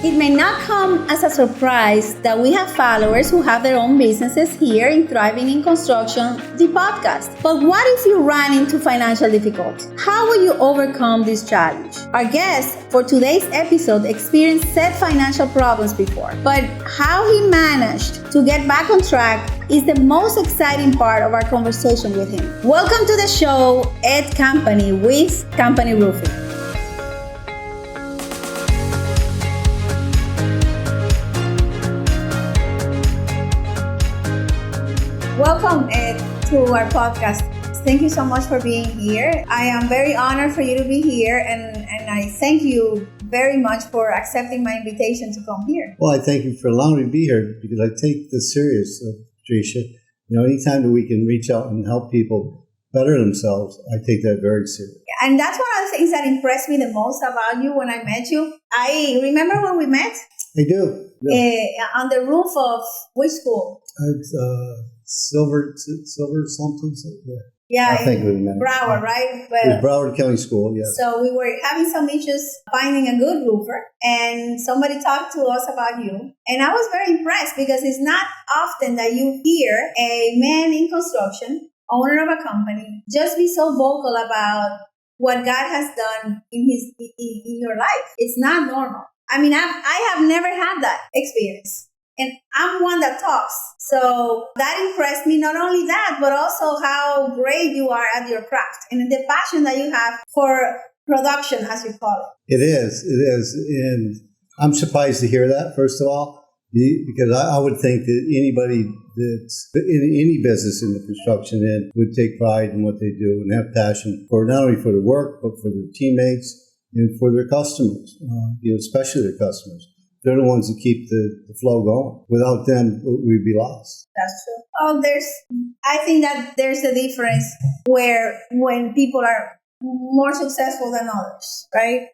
It may not come as a surprise that we have followers who have their own businesses here in Thriving in Construction, the podcast. But what if you run into financial difficulty? How will you overcome this challenge? Our guest for today's episode experienced said financial problems before, but how he managed to get back on track is the most exciting part of our conversation with him. Welcome to the show, Ed Campany with Campany Roofing. Welcome, Ed, to our podcast. Thank you so much for being here. I am very honored for you to be here, and I thank you very much for accepting my invitation to come here. Well, I thank you for allowing me to be here because I take this serious, Patricia. Anytime that we can reach out and help people better themselves, I take that very serious. And that's one of the things that impressed me the most about you when I met you. I remember when we met? I do. Yeah. On the roof of which school? It's Silver something. Yeah, I think we met. Broward, right? But, it was Broward County School, yeah. So we were having some issues finding a good roofer, and somebody talked to us about you. And I was very impressed because it's not often that you hear a man in construction, owner of a company, just be so vocal about what God has done in your life. It's not normal. I mean, I have never had that experience. And I'm one that talks. So that impressed me. Not only that, but also how great you are at your craft and the passion that you have for production, as you call it. It is. And I'm surprised to hear that, first of all, because I would think that anybody that's in any business in the construction end would take pride in what they do and have passion for not only for the work, but for their teammates and for their customers, especially their customers. They're the ones that keep the flow going. Without them, we'd be lost. That's true. I think that there's a difference when people are more successful than others, right?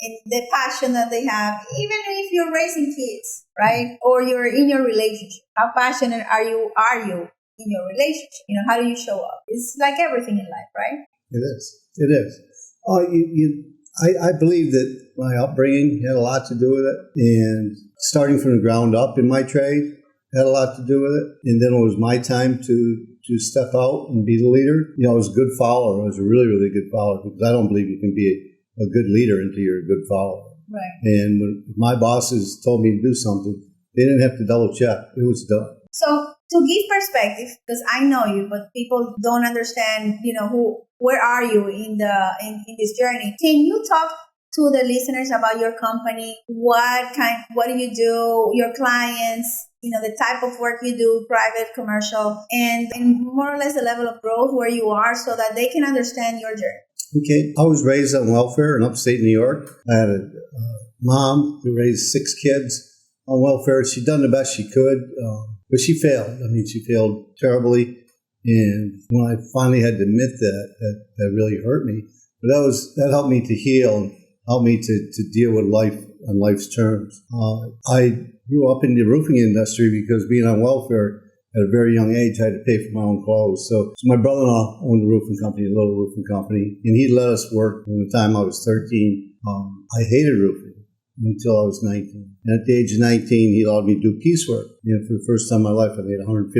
And the passion that they have, even if you're raising kids, right? Or you're in your relationship. How passionate are you in your relationship? How do you show up? It's like everything in life, right? It is. I believe that my upbringing had a lot to do with it, and starting from the ground up in my trade had a lot to do with it. And then it was my time to step out and be the leader. I was a good follower. I was a really, really good follower because I don't believe you can be a good leader until you're a good follower. Right. And when my bosses told me to do something, they didn't have to double check. It was done. So to give perspective, because I know you, but people don't understand, where are you in this journey? Can you talk to the listeners about your company? What do you do? Your clients, the type of work you do, private, commercial, and more or less the level of growth where you are, so that they can understand your journey. Okay, I was raised on welfare in upstate New York. I had a mom who raised 6 kids on welfare. She'd done the best she could, but she failed. She failed terribly. And when I finally had to admit that really hurt me. But that helped me to heal and helped me to deal with life on life's terms. I grew up in the roofing industry because being on welfare at a very young age, I had to pay for my own clothes. So my brother-in-law owned a roofing company, a little roofing company, and he let us work from the time I was 13. I hated roofing until I was 19. And at the age of 19, he allowed me to do piecework. For the first time in my life, I made $150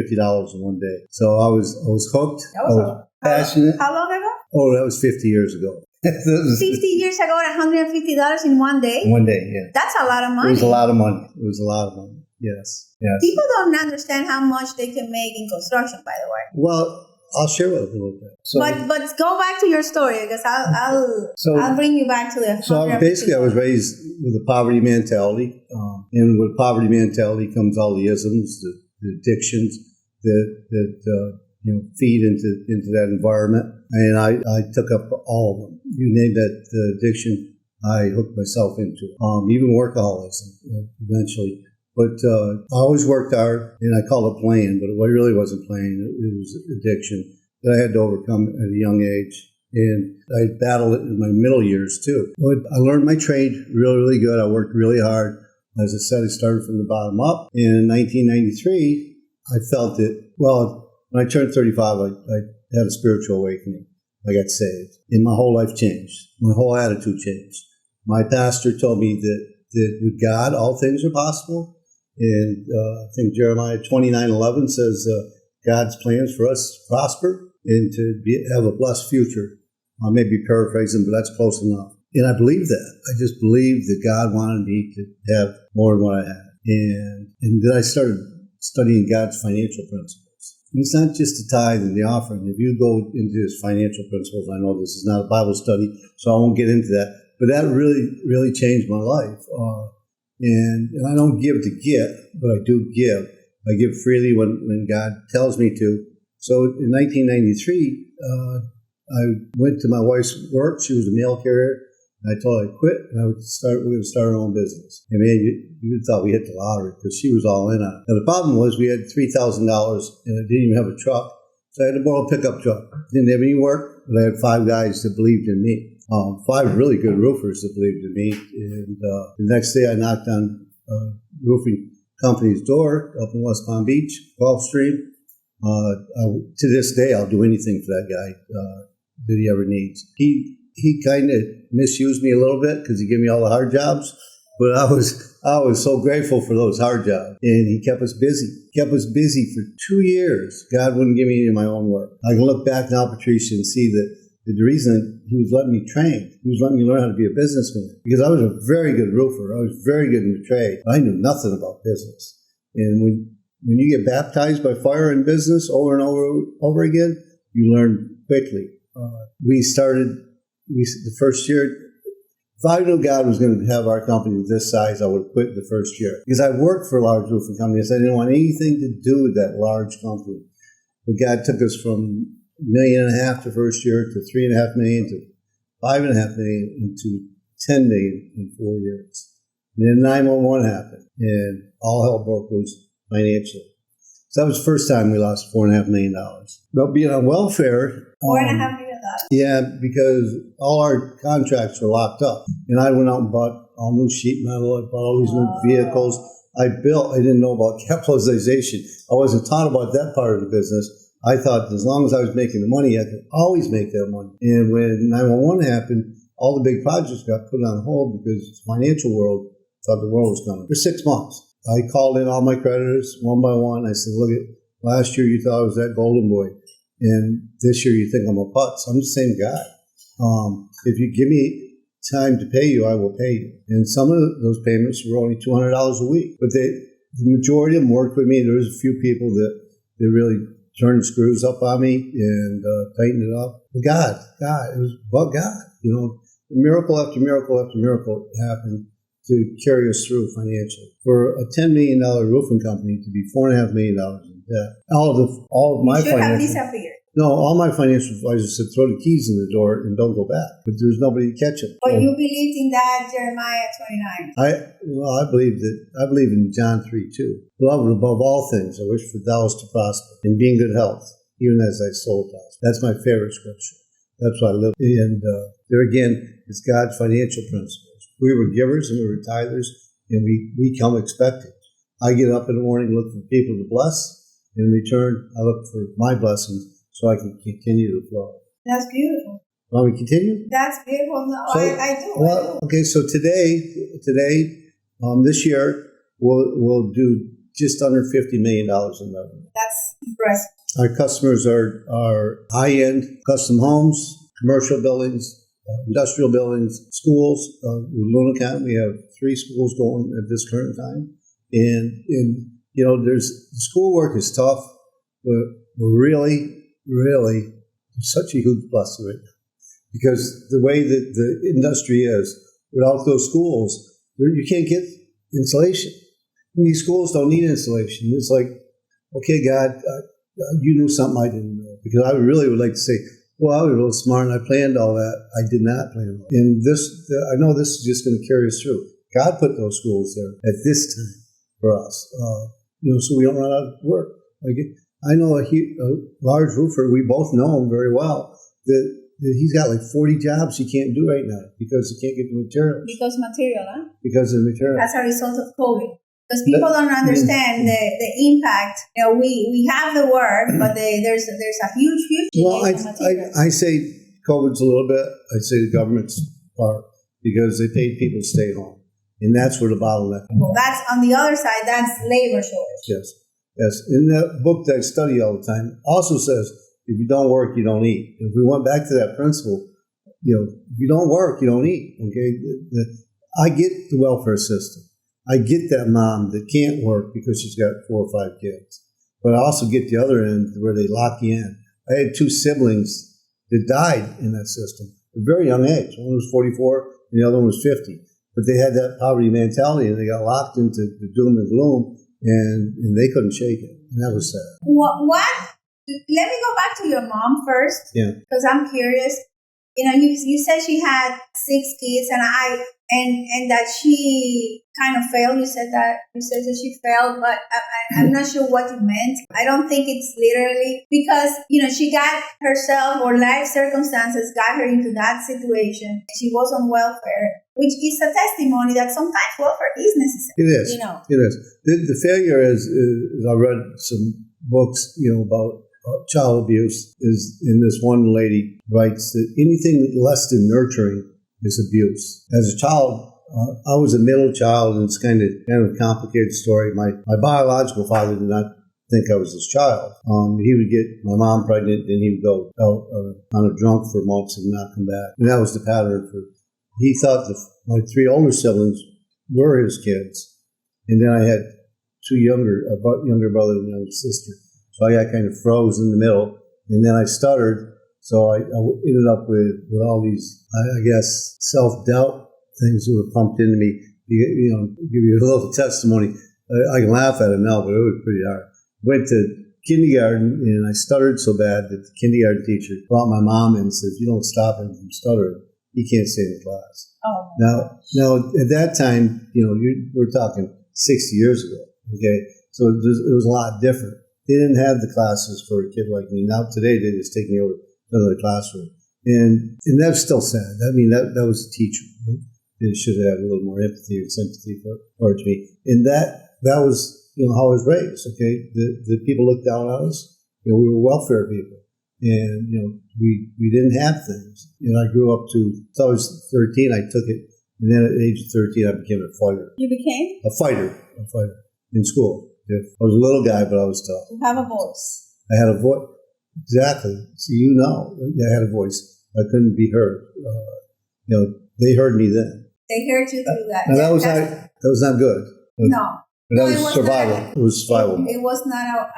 in one day. So I was hooked. I was passionate. How long ago? Oh, that was 50 years ago. 50 years ago, $150 in one day? One day, yeah. That's a lot of money. It was a lot of money. Yes. People don't understand how much they can make in construction, by the way. Well, I'll share with you a little bit. So, but go back to your story, because I'll bring you back to the. So basically, I was raised with a poverty mentality, and with poverty mentality comes all the isms, the addictions that feed into that environment, and I took up all of them. You name that addiction, I hooked myself into it. Even workaholism eventually. But I always worked hard, and I called it playing, but it really wasn't playing. It was addiction that I had to overcome at a young age. And I battled it in my middle years, too. But I learned my trade really, really good. I worked really hard. As I said, I started from the bottom up. And in 1993, I felt it. Well, when I turned 35, I had a spiritual awakening. I got saved. And my whole life changed. My whole attitude changed. My pastor told me that that with God, all things are possible. And I think Jeremiah 29:11 says God's plans for us to prosper and to have a blessed future. I may be paraphrasing, but that's close enough. And I believe that. I just believe that God wanted me to have more than what I had. And then I started studying God's financial principles. It's not just the tithe and the offering. If you go into his financial principles, I know this is not a Bible study, so I won't get into that. But that really, really changed my life. And I don't give to get, but I do give. I give freely when God tells me to. So in 1993, I went to my wife's work. She was a mail carrier. I told her I quit, and we're going to start our own business. And man, you thought we hit the lottery because she was all in on it. Now, the problem was we had $3,000, and I didn't even have a truck. So I had to borrow a pickup truck. Didn't have any work, but I had 5 guys that believed in me. 5 really good roofers that believed in me. And the next day I knocked on a roofing company's door up in West Palm Beach, Gulf Stream. To this day, I'll do anything for that guy that he ever needs. He kind of misused me a little bit because he gave me all the hard jobs, but I was so grateful for those hard jobs, and he kept us busy. Kept us busy for 2 years. God wouldn't give me any of my own work. I can look back now, Patricia, and see that the reason he was letting me train, he was letting me learn how to be a businessman, because I was a very good roofer. I was very good in the trade. I knew nothing about business, and when you get baptized by fire in business over and over again, you learn quickly. The first year, if I knew God was going to have our company this size, I would have quit the first year. Because I worked for large roofing companies. I didn't want anything to do with that large company. But God took us from $1.5 million the first year to $3.5 million to $5.5 million into $10 million in 4 years. And then 9/11 happened, and all hell broke loose financially. So that was the first time we lost $4.5 million. But being on welfare, $4.5 million. yeah, because all our contracts were locked up. And I went out and bought all new sheet metal. I bought all these new vehicles. I didn't know about capitalization. I wasn't taught about that part of the business. I thought as long as I was making the money, I could always make that money. And when 9/11 happened, all the big projects got put on hold because the financial world thought the world was coming. For 6 months, I called in all my creditors one by one. I said, look, last year you thought I was that golden boy. And this year you think I'm a putz. I'm the same guy. If you give me time to pay you, I will pay you. And some of those payments were only $200 a week. But the majority of them worked with me. There was a few people that really turned the screws up on me and tightened it up. But God, it was about God. You know, miracle after miracle after miracle happened to carry us through financially. For a $10 million roofing company to be $4.5 million in debt, all of my financial... No, all my financial advisors said throw the keys in the door and don't go back. But there's nobody to catch them. But you believed in that Jeremiah 29. I believe in John 3:2. Beloved, above all things, I wish for thou to prosper and be in good health, even as thy soul prospers. That's my favorite scripture. That's what I live. And there again, it's God's financial principles. We were givers and we were tithers, and we come expecting. I get up in the morning, look for people to bless. In return, I look for my blessings so I can continue to flow. That's beautiful. Want me to continue? That's beautiful. No, So, I do. Well, okay. So today, this year, we'll do just under $50 million in revenue. That's impressive. Our customers are high-end custom homes, commercial buildings, industrial buildings, schools. In Luna County, we have 3 schools going at this current time, and you know, the schoolwork is tough, but we're really such a huge blessing right now. Because the way that the industry is, without those schools, you can't get insulation. And these schools don't need insulation. It's like, okay, God, you knew something I didn't know. Because I really would like to say, well, I was a little smart and I planned all that. I did not plan all that. And I know this is just going to carry us through. God put those schools there at this time for us, so we don't run out of work. Like, I know a large roofer, we both know him very well, that he's got like 40 jobs he can't do right now because he can't get the materials. Because material, huh? Because of the material. That's a result of COVID. Because people don't understand the impact. You know, we have the work, but there's a huge Well, I say COVID's a little bit. I say the government's part because they paid people to stay home. And that's where the bottleneck comes. Well, that's on the other side, that's labor shortage. Yes. Yes. In that book that I study all the time, also says, if you don't work, you don't eat. If we went back to that principle, if you don't work, you don't eat. Okay. I get the welfare system. I get that mom that can't work because she's got 4 or 5 kids. But I also get the other end where they lock you in. I had 2 siblings that died in that system at a very young age. One was 44 and the other one was 50. But they had that poverty mentality and they got locked into the doom and gloom and they couldn't shake it. And that was sad. What? Let me go back to your mom first. Yeah. Because I'm curious. You said she had 6 kids and that she kind of failed. You said that she failed, but I'm not sure what you meant. I don't think it's literally because, she got herself or life circumstances got her into that situation. She was on welfare, which is a testimony that sometimes welfare is necessary. It is. It is. The failure is I read some books, about child abuse is, and this one lady writes that anything less than nurturing is abuse. As a child, I was a middle child, and it's kind of a complicated story. My biological father did not think I was his child. He would get my mom pregnant, and he would go out on a drunk for months and not come back. And that was the pattern he thought my 3 older siblings were his kids. And then I had 2 younger brother and younger sister. So I got kind of froze in the middle, and then I stuttered. So I ended up with all these, I guess, self-doubt things that were pumped into me. Give you a little testimony. I can laugh at it now, but it was pretty hard. Went to kindergarten, and I stuttered so bad that the kindergarten teacher brought my mom in and said, if you don't stop him from stuttering, he can't stay in the class. Oh. Now, at that time, we're talking 60 years ago, okay? So it was a lot different. They didn't have the classes for a kid like me. Now today they just take me over to another classroom. And that's still sad. I mean, that was the teacher. They should have had a little more empathy and sympathy towards me. And that was, how I was raised, okay? The people looked down on us. We were welfare people. And, we didn't have things. And I grew up until I was 13, I took it. And then at the age of 13, I became a fighter. You became? A fighter in school. I was a little guy, but I was tough. You have a voice. I had a voice. Exactly. So I had a voice. I couldn't be heard. They heard me then. They heard you through that. And that was not good. No. But that was survival. It was survival. It was not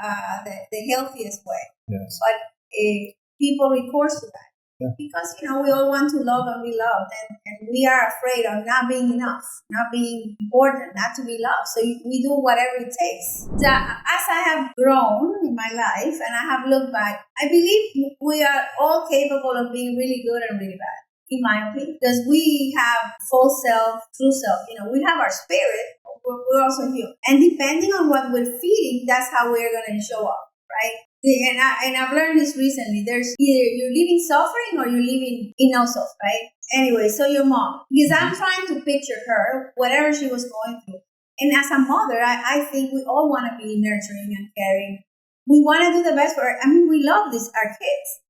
the healthiest way. Yes. But people recourse to that. Yeah. Because, we all want to love and be loved. And we are afraid of not being enough, not being important, not to be loved. So we do whatever it takes. So as I have grown in my life and I have looked back, I believe we are all capable of being really good and really bad, in my opinion. Because we have false self, true self. We have our spirit. We're also human. And depending on what we're feeding, that's how we're going to show up, right? And I've learned this recently. There's either you're living suffering or you're living in no self, right? Anyway, so your mom. Because I'm trying to picture her, whatever she was going through. And as a mother, I think we all want to be nurturing and caring. We want to do the best for her. I mean, we love our kids.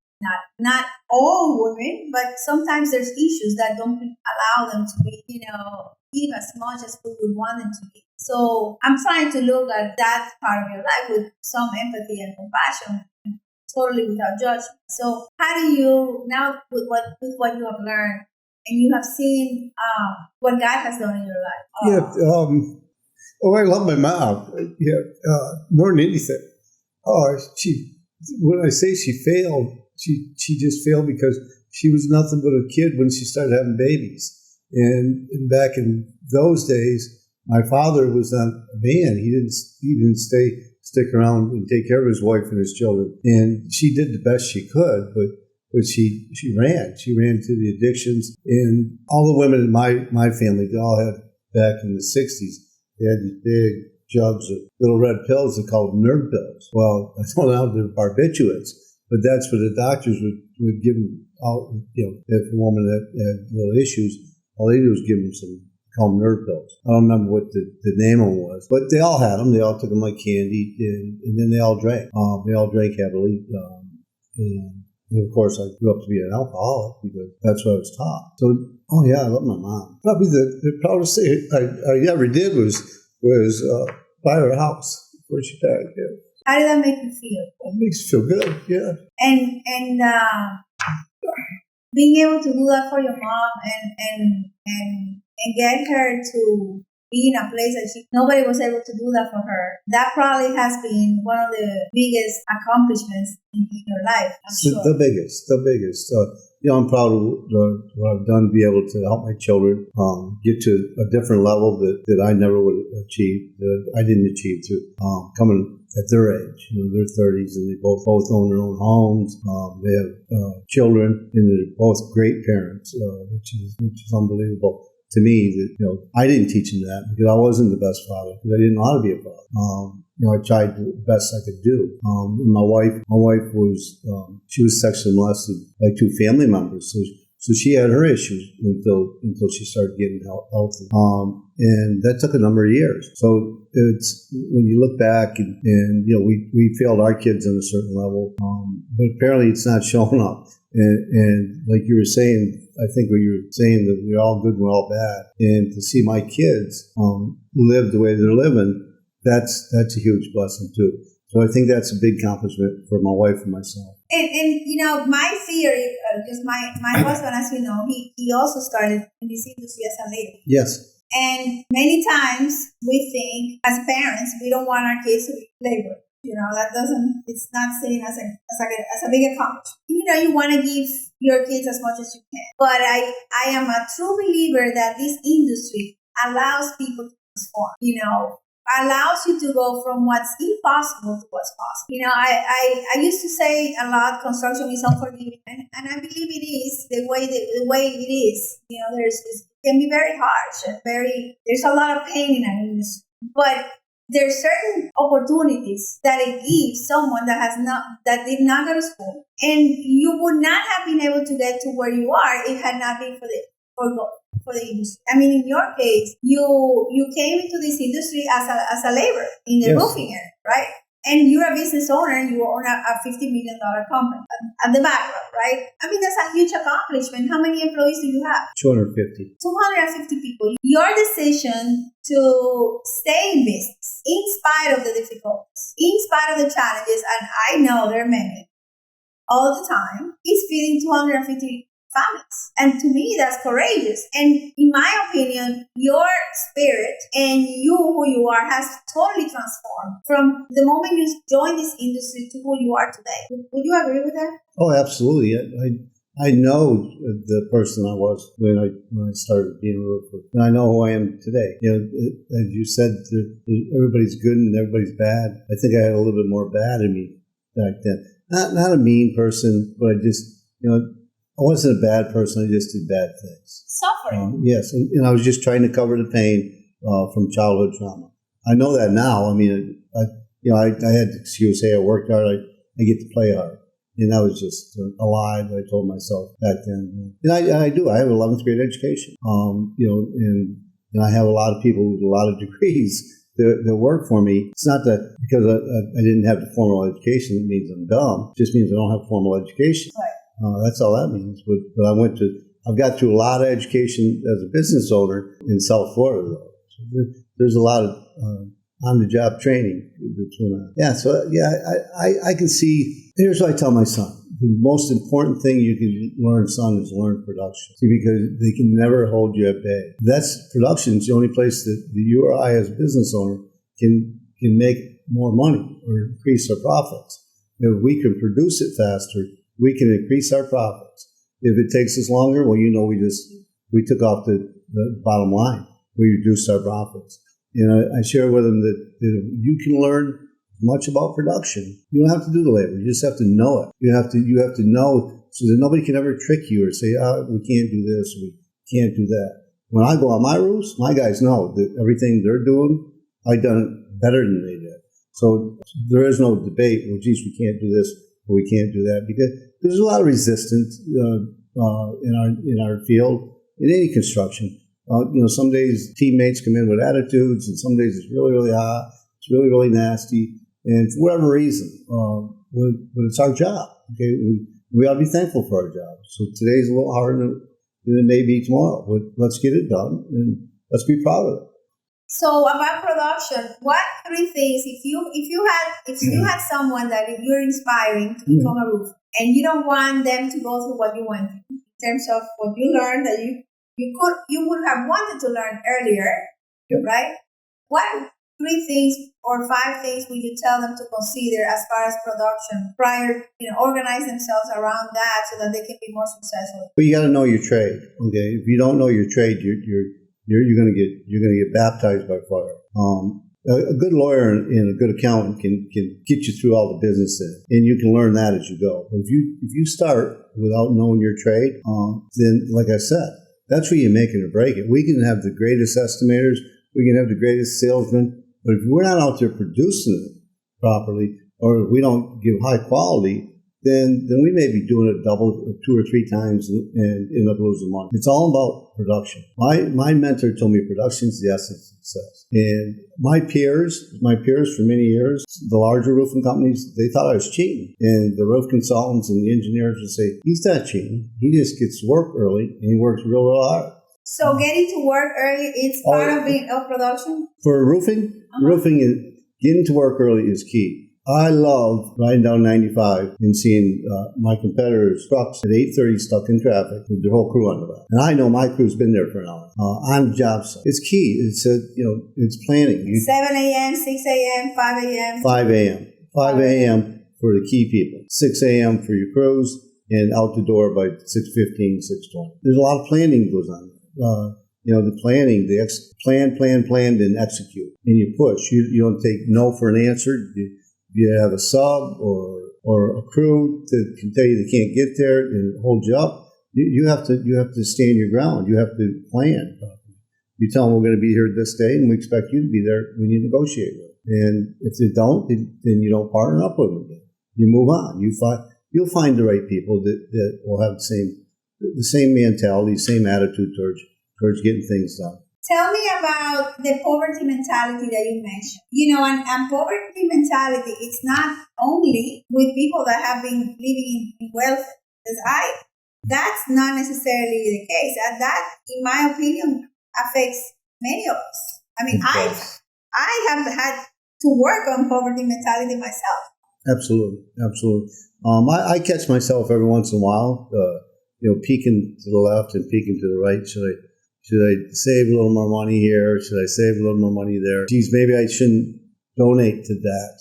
Not all women, but sometimes there's issues that don't allow them to be, give as much as we would want them to be. So I'm trying to look at that part of your life with some empathy and compassion, totally without judgment. So how do you, now with what you have learned, and you have seen what God has done in your life? I love my mom. More than anything. When I say she failed, she just failed because she was nothing but a kid when she started having babies. And back in those days, my father was not a man. He didn't stick around and take care of his wife and his children. And she did the best she could, but she ran. She ran to the addictions. And all the women in my family, they all had, back in the 60s, they had these big jugs of little red pills. They called them nerve pills. Well, I don't know, they're barbiturates, but that's what the doctors would give them out. If a woman had little issues, all they do was give them some, call them nerve pills. I don't remember what the name of them was, but they all had them. They all took them like candy, and then they all drank. They all drank heavily, and And of course, I grew up to be an alcoholic because that's what I was taught. So, oh yeah, I love my mom. Probably the proudest thing I ever did was buy her a house before she died. Yeah. How did that make you feel? It makes you feel good. Yeah. And being able to do that for your mom and get her to be in a place that nobody was able to do that for her. That probably has been one of the biggest accomplishments in your life, I'm sure. The biggest. I'm proud of what I've done to be able to help my children get to a different level that I never would have achieved, that I didn't achieve through coming at their age. Their 30s, and they both own their own homes. They have children, and they're both great parents, which is unbelievable to me. That I didn't teach them that because I wasn't the best father, because I didn't know how to be a father. I tried the best I could do. And my wife was she was sexually molested by two family members, so she had her issues until she started getting healthy. And that took a number of years. So it's when you look back and we failed our kids on a certain level, but apparently it's not showing up. And like you were saying, I think what you were saying, that we're all good, we're all bad. And to see my kids live the way they're living, that's a huge blessing too. So I think that's a big accomplishment for my wife and myself. And my theory, because my husband, as you know, he also started in this industry as a lady. Yes. And many times we think, as parents, we don't want our kids to be labor. It's not seen as a big accomplishment. You want to give your kids as much as you can. But I am a true believer that this industry allows people to transform, allows you to go from what's impossible to what's possible. I used to say a lot, construction is unforgiving, and I believe it is the way it is. It can be very harsh and there's a lot of pain in an industry, but there's certain opportunities that it gives someone that did not go to school, and you would not have been able to get to where you are if it had not been for the industry. I mean, in your case, you came into this industry as a laborer in the roofing area, right? And you're a business owner, and you own a $50 million company at the background, right? I mean, that's a huge accomplishment. How many employees do you have? 250. 250 people. Your decision to stay in business, in spite of the difficulties, in spite of the challenges, and I know there are many, all the time, is feeding 250 families. And to me, that's courageous. And in my opinion, your spirit and who you are has totally transformed from the moment you joined this industry to who you are today. Would you agree with that? Oh, absolutely. I know the person I was when I started being a roofer, and I know who I am today. As you said, everybody's good and everybody's bad. I think I had a little bit more bad in me back then. Not a mean person, but I just, I wasn't a bad person. I just did bad things. Suffering. Yes, and I was just trying to cover the pain from childhood trauma. I know that now. I mean, I had the excuse, hey, I worked hard, I get to play hard. And that was just a lie that I told myself back then. And I do. I have an 11th grade education. And I have a lot of people with a lot of degrees that work for me. It's not that because I didn't have the formal education, it means I'm dumb. It just means I don't have formal education. Right. That's all that means. But I've got through a lot of education as a business owner in South Florida, though. So there's a lot of on-the-job training between that. Yeah, so I can see. Here's what I tell my son. The most important thing you can learn, son, is learn production. See, because they can never hold you at bay. Production is the only place that you or I as a business owner can make more money or increase our profits. If we can produce it faster, we can increase our profits. If it takes us longer, well, we took off the bottom line. We reduced our profits. I share with them that you can learn much about production. You don't have to do the labor. You just have to know it. You have to know so that nobody can ever trick you or say, we can't do this, or we can't do that. When I go on my roofs, my guys know that everything they're doing, I've done it better than they did. So there is no debate, well, geez, we can't do this or we can't do that, because there's a lot of resistance in our field, in any construction. Some days teammates come in with attitudes, and some days it's really, really hot, it's really, really nasty. And for whatever reason, but it's our job. Okay, We ought to be thankful for our jobs. So today's a little harder than it may be tomorrow. But let's get it done and let's be proud of it. So about production, what three things if you had someone that you're inspiring to become a roofer and you don't want them to go through what you went through in terms of what you learned that you would have wanted to learn earlier, right? What three things or five things would you tell them to consider as far as production prior, organize themselves around that so that they can be more successful? But you got to know your trade. Okay, if you don't know your trade, you're going to get baptized by fire. A good lawyer and a good accountant can get you through all the business and you can learn that as you go. But if you start without knowing your trade, then like I said, that's where you make it or break it. We can have the greatest estimators, we can have the greatest salesmen, but if we're not out there producing it properly, or if we don't give high quality, then we may be doing it double or two or three times and end up losing money. It's all about production. My mentor told me production is the essence of success. And my peers for many years, the larger roofing companies, they thought I was cheating. And the roof consultants and the engineers would say, he's not cheating. He just gets to work early and he works real hard. So getting to work early, it's part of production? For roofing, roofing is getting to work early is key. I love riding down 95 and seeing my competitors' trucks at 8:30 stuck in traffic with their whole crew on the back. And I know my crew's been there for an hour on the job site. It's key. It's planning. 7 a.m., 6 a.m., 5 a.m. 5 a.m. 5 a.m. for the key people. 6 a.m. for your crews and out the door by 6:15, 6:20. There's a lot of planning that goes on. The planning, plan, then execute. And you push. You don't take no for an answer. You have a sub or a crew that can tell you they can't get there and hold you up. You have to stand your ground. You have to plan. You tell them we're going to be here this day and we expect you to be there when you negotiate with them. And if they don't, then you don't partner up with them again. You move on. You'll find the right people that will have the same mentality, same attitude towards getting things done. Tell me about the poverty mentality that you mentioned. And poverty mentality, it's not only with people that have been living in wealth, that's not necessarily the case. And that, in my opinion, affects many of us. I mean, I have had to work on poverty mentality myself. Absolutely. I catch myself every once in a while, peeking to the left and peeking to the right. Should I save a little more money here? Should I save a little more money there? Geez, maybe I shouldn't donate to that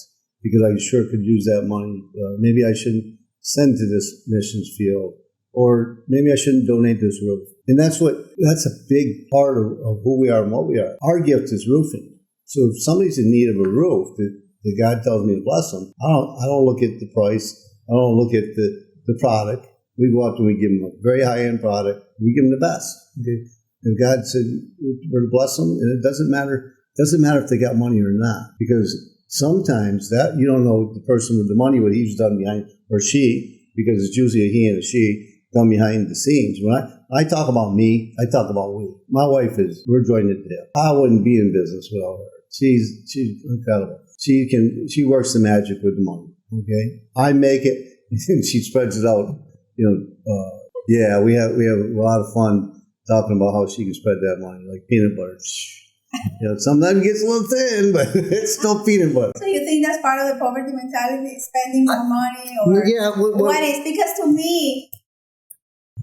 because I sure could use that money. Maybe I shouldn't send to this missions field, or maybe I shouldn't donate this roof. And that's a big part of who we are and what we are. Our gift is roofing. So if somebody's in need of a roof that God tells me to bless them, I don't look at the price. I don't look at the product. We go out and we give them a very high-end product. We give them the best. Okay? And God said we're to bless them, and it doesn't matter if they got money or not, because sometimes that you don't know the person with the money what he's done behind, or she, because it's usually a he and a she done behind the scenes. When I talk about me, I talk about we. My wife we're joined at the hip. I wouldn't be in business without her. She's incredible. She works the magic with the money. Okay, I make it, and she spreads it out. We have a lot of fun talking about how she can spread that money like peanut butter. Sometimes it gets a little thin, but it's still peanut butter. So you think that's part of the poverty mentality, spending more money, or what is? Because to me,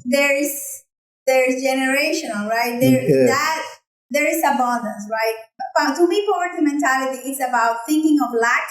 there's generational, right? There is abundance, right? But to me, poverty mentality is about thinking of lack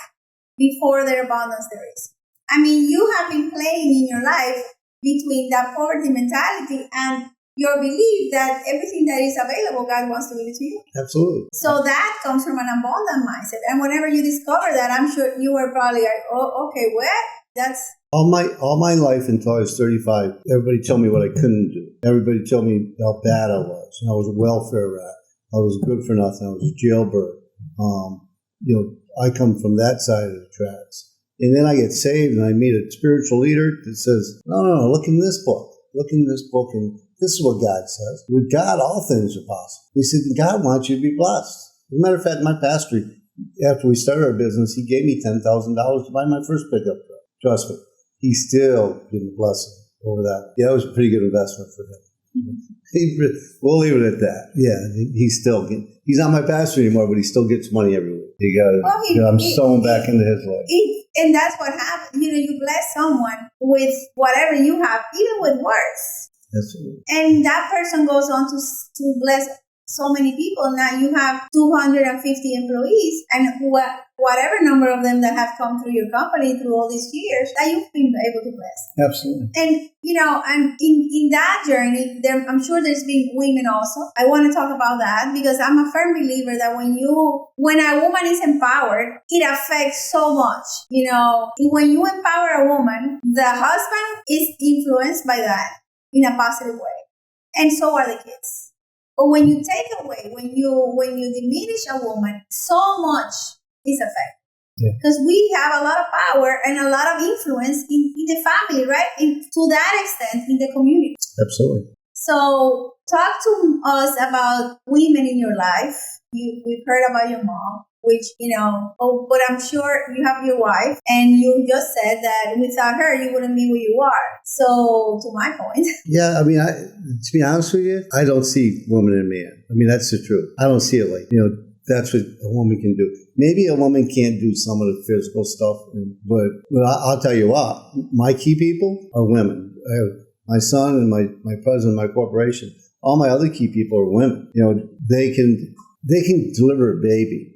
before their abundance there is. I mean, you have been playing in your life between that poverty mentality and your belief that everything that is available, God wants to give it to you. Absolutely. So that comes from an abundant mindset. And whenever you discover that, I'm sure you were probably like, oh, okay, well, that's... All my life until I was 35, everybody told me what I couldn't do. Everybody told me how bad I was. I was a welfare rat. I was good for nothing. I was a jailbird. I come from that side of the tracks. And then I get saved and I meet a spiritual leader that says, no, look in this book. Look in this book, and this is what God says. With God, all things are possible. He said, God wants you to be blessed. As a matter of fact, my pastor, after we started our business, he gave me $10,000 to buy my first pickup truck. Trust me. he still didn't bless him over that. Yeah, it was a pretty good investment for him. We'll leave it at that. Yeah, he's still he's not my pastor anymore, but he still gets money every week. I'm sewing back into his life. And that's what happens. You bless someone with whatever you have, even with words. Absolutely. And that person goes on to bless so many people. Now you have 250 employees, and whatever number of them that have come through your company through all these years that you've been able to bless. Absolutely. And and in that journey, I'm sure there's been women also. I want to talk about that because I'm a firm believer that when a woman is empowered, it affects so much. When you empower a woman, the husband is influenced by that in a positive way, and so are the kids. But when you take away, when you diminish a woman, so much is affected. Because we have a lot of power and a lot of influence in the family, right? To that extent, in the community. Absolutely. So talk to us about women in your life. We've heard about your mom, which, but I'm sure you have your wife, and you just said that without her, you wouldn't be who you are. So, to my point. Yeah, to be honest with you, I don't see woman and man. That's the truth. I don't see it like, that's what a woman can do. Maybe a woman can't do some of the physical stuff, but I'll tell you what, my key people are women. I have my son and my president of my corporation. All my other key people are women. They can deliver a baby.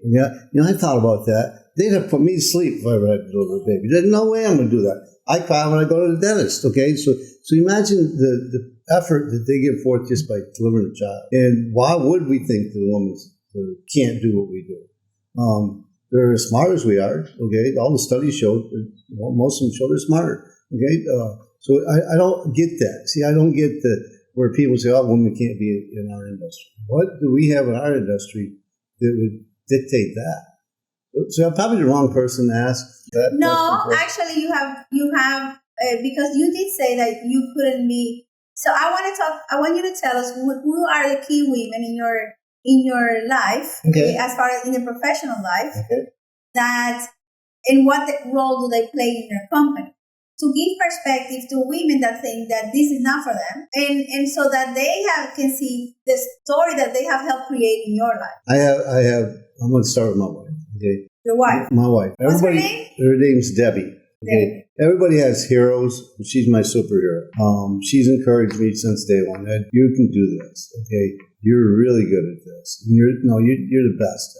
I thought about that. They'd have put me to sleep if I ever had to deliver a baby. There's no way I'm going to do that. I cry when I go to the dentist, okay? So imagine the effort that they give forth just by delivering a child. And why would we think that a woman can't do what we do? They're as smart as we are, okay? All the studies show, most of them show they're smarter, okay? So I don't get that. See, I don't get where people say, oh, women can't be in our industry. What do we have in our industry that would dictate that? So I'm probably the wrong person to ask that. No, actually, you have because you did say that you couldn't be. So I want you to tell us who are the key women in your life, okay, as far as in the professional life, okay, and what role do they play in your company? To give perspective to women that think that this is not for them, and so that they can see the story that they have helped create in your life. I'm going to start with my wife. Okay. Your wife. My wife. What's her name? Her name's Debbie. Okay. Everybody has heroes, but she's my superhero. She's encouraged me since day one. Ed, you can do this. Okay. You're really good at this. And you're the best.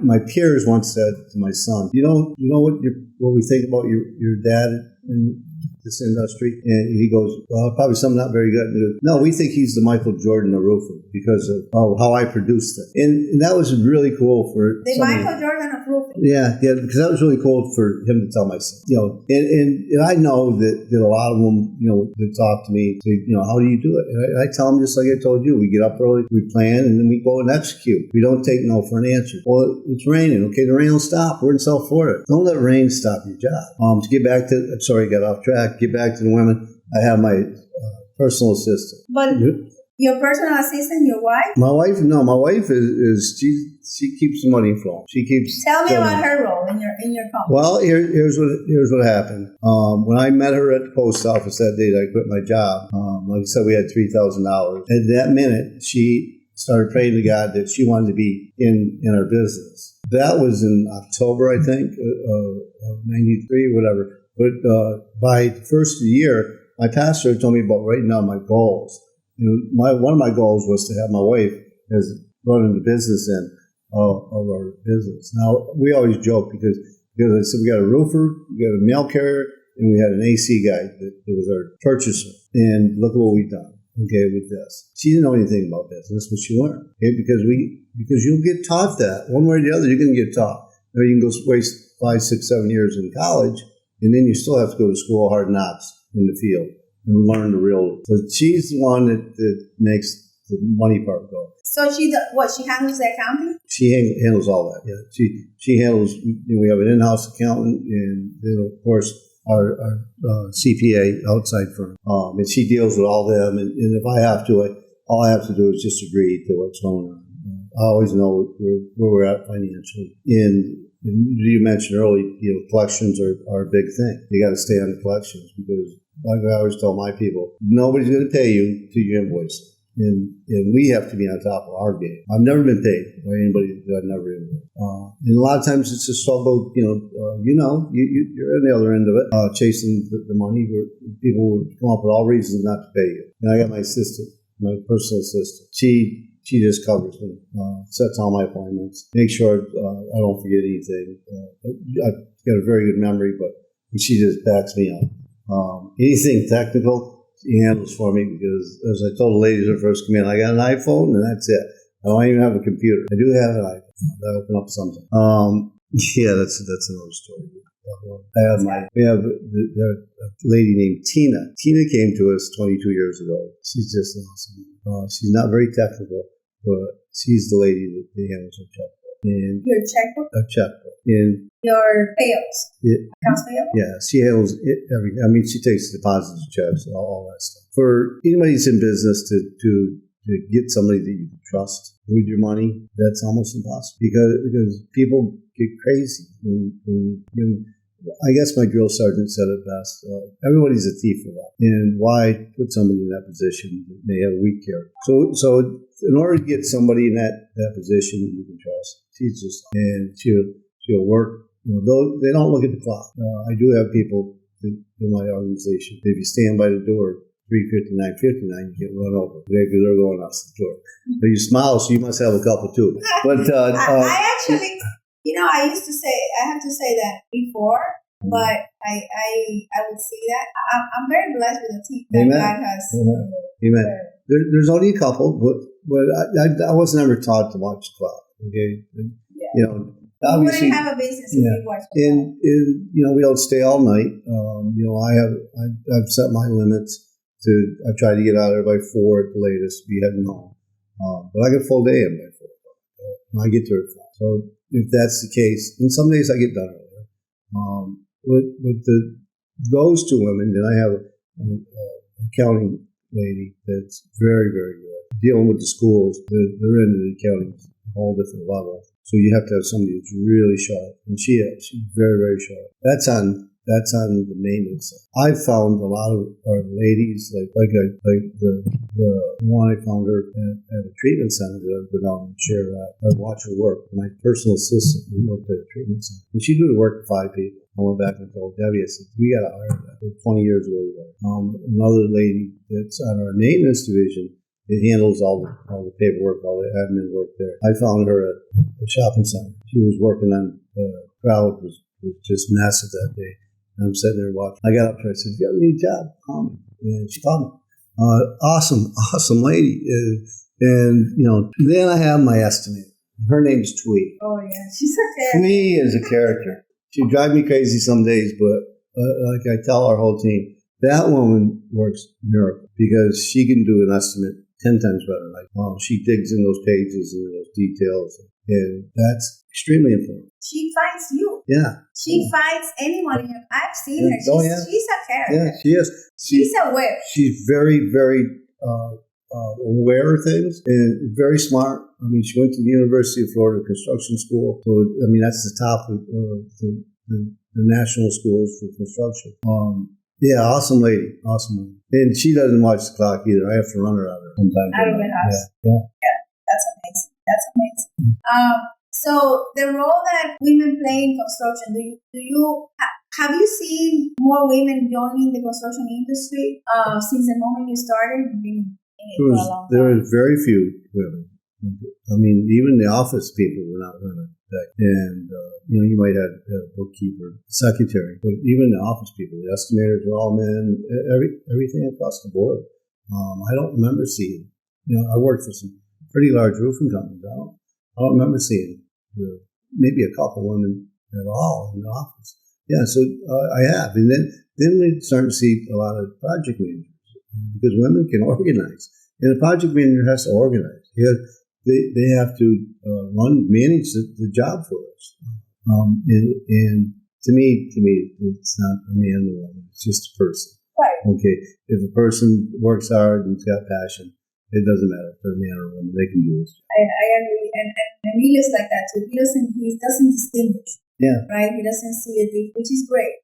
My peers once said to my son, you know what we think about your dad in this industry? And he goes, well, probably something not very good. And he goes, no, we think he's the Michael Jordan of roofing because of how I produced it. And that was really cool for Michael Jordan of roofing. Yeah, because that was really cool for him to tell my son. And I know that a lot of them, that talk to me, say, how do you do it? And I tell them just like I told you. We get up early, we plan, and then we go and execute. We don't take no for an answer. Well, it's raining. Okay, the rain will stop. We're in South Florida. Don't let rain stop your job. To get back to, sorry, I got off track. Get back to the women. I have my personal assistant. But your personal assistant, your wife? My wife, no. My wife is she keeps the money flowing. She keeps. Tell me about her role in your company. Well, here's what happened. When I met her at the post office that day that I quit my job, like I said, we had $3,000. At that minute, she started praying to God that she wanted to be in our business. That was in October, I think, of 93, whatever. But by the first of the year, my pastor told me about writing down my goals. One of my goals was to have my wife as running the business end of our business. Now, we always joke because I said we got a roofer, we got a mail carrier, and we had an AC guy that was our purchaser. And look at what we've done, okay, with this. She didn't know anything about business, but she learned, okay, because you'll get taught that. One way or the other, you're going to get taught. You can go waste 5, 6, 7 years in college, and then you still have to go to school hard knocks in the field and learn the real. So she's the one that makes the money part go. So she handles the accounting? She handles all that. Yeah, she handles. We have an in-house accountant, and then of course our CPA outside firm, and she deals with all them. And if I have to, all I have to do is just agree to what's going on. I always know where we're at financially, and you mentioned earlier, collections are a big thing. You got to stay on the collections because, like I always tell my people, nobody's going to pay you till you invoice them. And we have to be on top of our game. I've never been paid by anybody that I've never invoiced. And a lot of times it's a struggle, you're on the other end of it, chasing the money where people would come up with all reasons not to pay you. And I got my assistant, my personal assistant. She just covers me, sets all my appointments, make sure I don't forget anything. I've got a very good memory, but she just backs me up. Anything technical, he handles for me because, as I told the ladies when I first come in, I got an iPhone and that's it. I don't even have a computer. I do have an iPhone. I open up something. Yeah, that's another story. We have a lady named Tina. Tina came to us 22 years ago. She's just awesome. She's not very technical, but she's the lady that handles her checkbook. And your checkbook? A checkbook. And your payables? Accounts payable? Yeah, she handles everything. I mean, she takes deposits, checks, all that stuff. For anybody who's in business to get somebody that you can trust with your money, that's almost impossible because people get crazy. I guess my drill sergeant said it best. Everybody's a thief for that. And why put somebody in that position that may have weak character? So in order to get somebody in that position that you can trust, she'll work. They don't look at the clock. I do have people in my organization. If you stand by the door 3:59, 59, you get run over because they're going out the door. But you smile, so you must have a couple too. But I actually, I used to say, I have to say that before, but I would see that. I'm very blessed with the team that God has. Amen. There's only a couple, but I was never taught to watch the clock. Okay, obviously, you wouldn't have a business if you watched the clock. And we don't stay all night. I've set my limits. I try to get out of there by 4 at the latest, be heading home. But I get a full day in by 4 o'clock. I get there at 5. So if that's the case, and some days I get done earlier. With those two women, then I have an accounting lady that's very, very good. Dealing with the schools, they're into the accounting at a whole different level. So you have to have somebody that's really sharp, and she's very, very sharp. That's on the maintenance side. I've found a lot of our ladies, like the one I found her at a treatment center that I've been out and share at. I watch her work. My personal assistant who worked at a treatment center. And she do the work for 5 people. I went back and told Debbie, I said, we got to hire that. 20 years ago we got another lady that's on our maintenance division. It handles all the paperwork, all the admin work there. I found her at the shopping center. She was working on the crowd was just massive that day. And I'm sitting there watching. I got up to her. I said, "You have any job? Call me." And she called me. Awesome lady. And then I have my estimator. Her name's Twee. Oh yeah, she's a character. Twee is a character. She drives me crazy some days, but like I tell our whole team, that woman works miracle because she can do an estimate 10 times better. Like, she digs in those pages and those details, and that's extremely important. She fights you. Yeah. She fights anyone. I've seen her. She's a character. Yeah, she is. She's aware. She's very, very aware of things and very smart. I mean, she went to the University of Florida Construction School. So, I mean, that's the top of the national schools for construction. Yeah, awesome lady. And she doesn't watch the clock either. I have to run her out of there sometimes. Out of the house. Yeah, that's amazing. So the role that women play in construction, have you seen more women joining the construction industry since the moment you started? You've been in it for a long time. There were very few women. I mean, even the office people were not women. And, you might have a bookkeeper, secretary, but even the office people, the estimators were all men, everything across the board. I don't remember seeing, I worked for some pretty large roofing companies. I don't remember seeing maybe a couple women at all in the office. Yeah, so I have. And then we start to see a lot of project managers because women can organize. And a project manager has to organize. They have to manage the job for us. And to me, it's not a man or woman. It's just a person. Right. Okay. If a person works hard and has got passion, it doesn't matter if they're a man or a woman. They can do this. I agree. And Emilio's like that too. He doesn't distinguish. Yeah. right? He doesn't see a difference, which is great.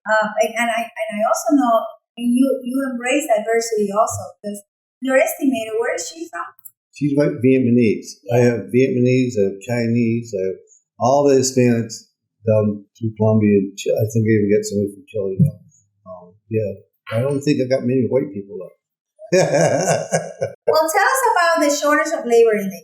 And I also know you embrace diversity also because your estimator, where is she from? She's like Vietnamese. I Yeah. have Vietnamese, I have Chinese, I have all the Hispanics down through Colombia. I think I even get somebody from Chile now. Yeah, I don't think I got many white people though. Well, tell us about the shortage of labor in the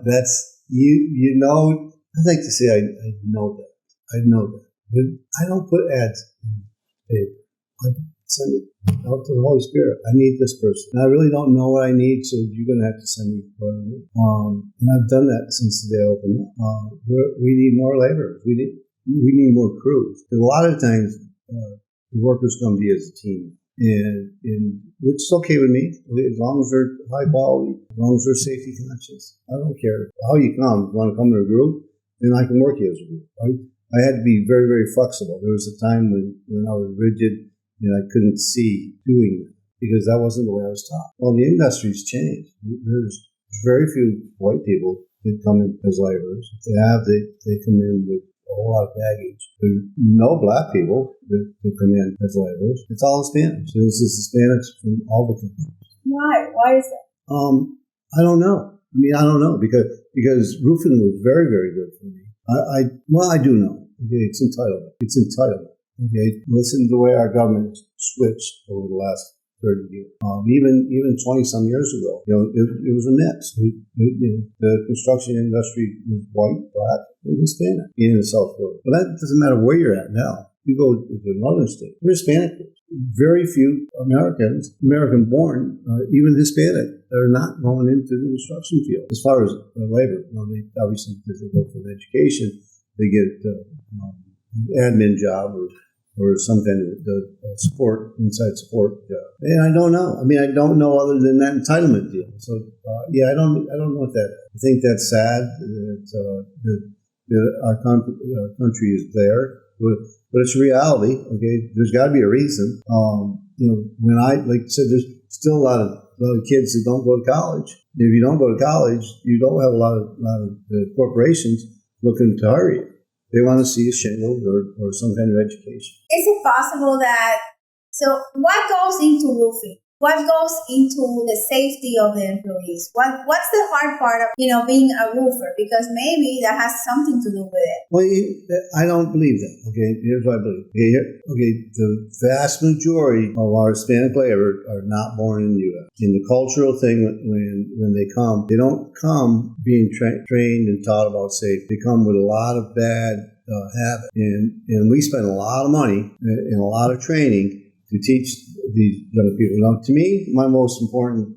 That's you know. I'd like to say I know that. I know that, but I don't put ads in paper. I send it out to the Holy Spirit. I need this person. And I really don't know what I need, so you're going to have to send me what I need. And I've done that since the day I opened up. We need more laborers. We need more crews. Because a lot of times, the workers come to you as a team. And which is okay with me, as long as they're high quality, as long as they're safety conscious. I don't care how you come. If you want to come in a group, then I can work you as a group. I had to be very, very flexible. There was a time when I was rigid and I couldn't see doing that because that wasn't the way I was taught. Well, the industry's changed. There's very few white people that come in as laborers. If they have, they come in with a whole lot of baggage. There's no black people that come in as laborers. It's all Hispanics. This is Hispanics from all the countries. Why? Why is that? I don't know. I don't know because roofing was very, very good for me. I do know. Okay, it's entitlement. It's entitlement. Okay, listen to the way our government switched over the last 30 years. Even 20 some years ago, it was a mix. The construction industry was white, black, and Hispanic in the South Florida. But that doesn't matter where you're at now. You go to another state, they're Hispanic. Very few Americans, American-born, even Hispanic, are not going into the construction field. As far as labor, they obviously, because they go for an education, they get an admin job or some kind of support, inside support job. And I don't know. I don't know other than that entitlement deal. So I don't know what that is. I think that's sad that our country is there. But it's a reality, okay? There's got to be a reason. When like I said, there's still a lot of kids that don't go to college. If you don't go to college, you don't have a lot of the corporations looking to hire you. They want to see a shingle or some kind of education. Is it possible that, so what goes into roofing? What goes into the safety of the employees? What's the hard part of, being a roofer? Because maybe that has something to do with it. Well, I don't believe that. Okay, here's what I believe. Okay, the vast majority of our Hispanic labor are not born in the U.S. In the cultural thing, when they come, they don't come being trained and taught about safety. They come with a lot of bad habits, and we spend a lot of money and a lot of training to teach these young people. Now, to me, my most important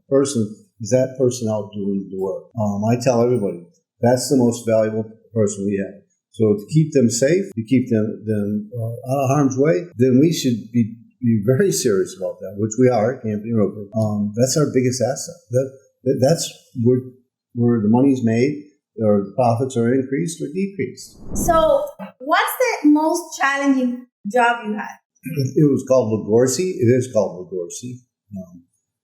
person is that person out doing the work. I tell everybody, that's the most valuable person we have. So to keep them safe, to keep them out of harm's way, then we should be very serious about that, which we are at Campany Roofing. That's our biggest asset. That's where the money's made, or the profits are increased or decreased. So what's the most challenging job you had? It was called LaGorcie. It is called LaGorcie.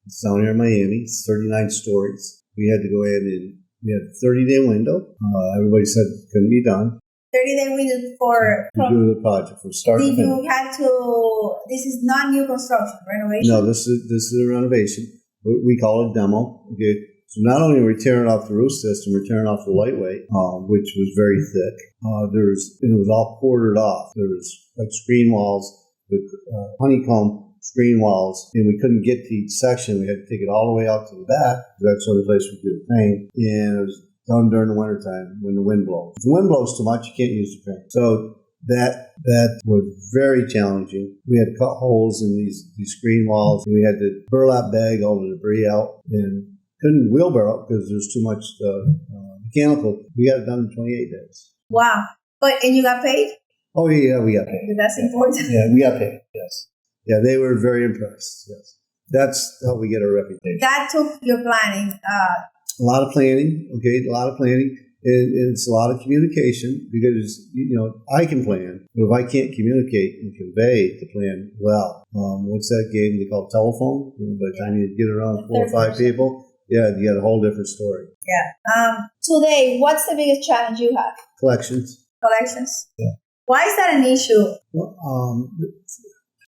It's down here in Miami. It's 39 stories. We had to go in and we had a 30-day window. Everybody said it couldn't be done. 30-day window to do the project from start to finish. You had to, this is not new construction, renovation? No, this is a renovation. We call it demo. Okay. So not only are we tearing off the roof system, we're tearing off the lightweight, which was very thick. It was all quartered off. There was like screen walls, with honeycomb screen walls, and we couldn't get to each section. We had to take it all the way out to the back. That's the only place we could paint. And it was done during the wintertime when the wind blows. If the wind blows too much, you can't use the crane. So that was very challenging. We had to cut holes in these screen walls. And we had to burlap bag all the debris out and couldn't wheelbarrow because there's too much mechanical. We got it done in 28 days. Wow. And you got paid? Oh, yeah, we got paid. That's important. Yeah, we got paid, yes. Yeah, they were very impressed, yes. That's how we get our reputation. That took your planning. A lot of planning, okay, a lot of planning. It's a lot of communication because, I can plan, but if I can't communicate and convey the plan well, what's that game they call telephone? By the time you get around 4 or 5 people, yeah, you got a whole different story. Yeah. Today, what's the biggest challenge you have? Collections. collections? Yeah. Why is that an issue Well,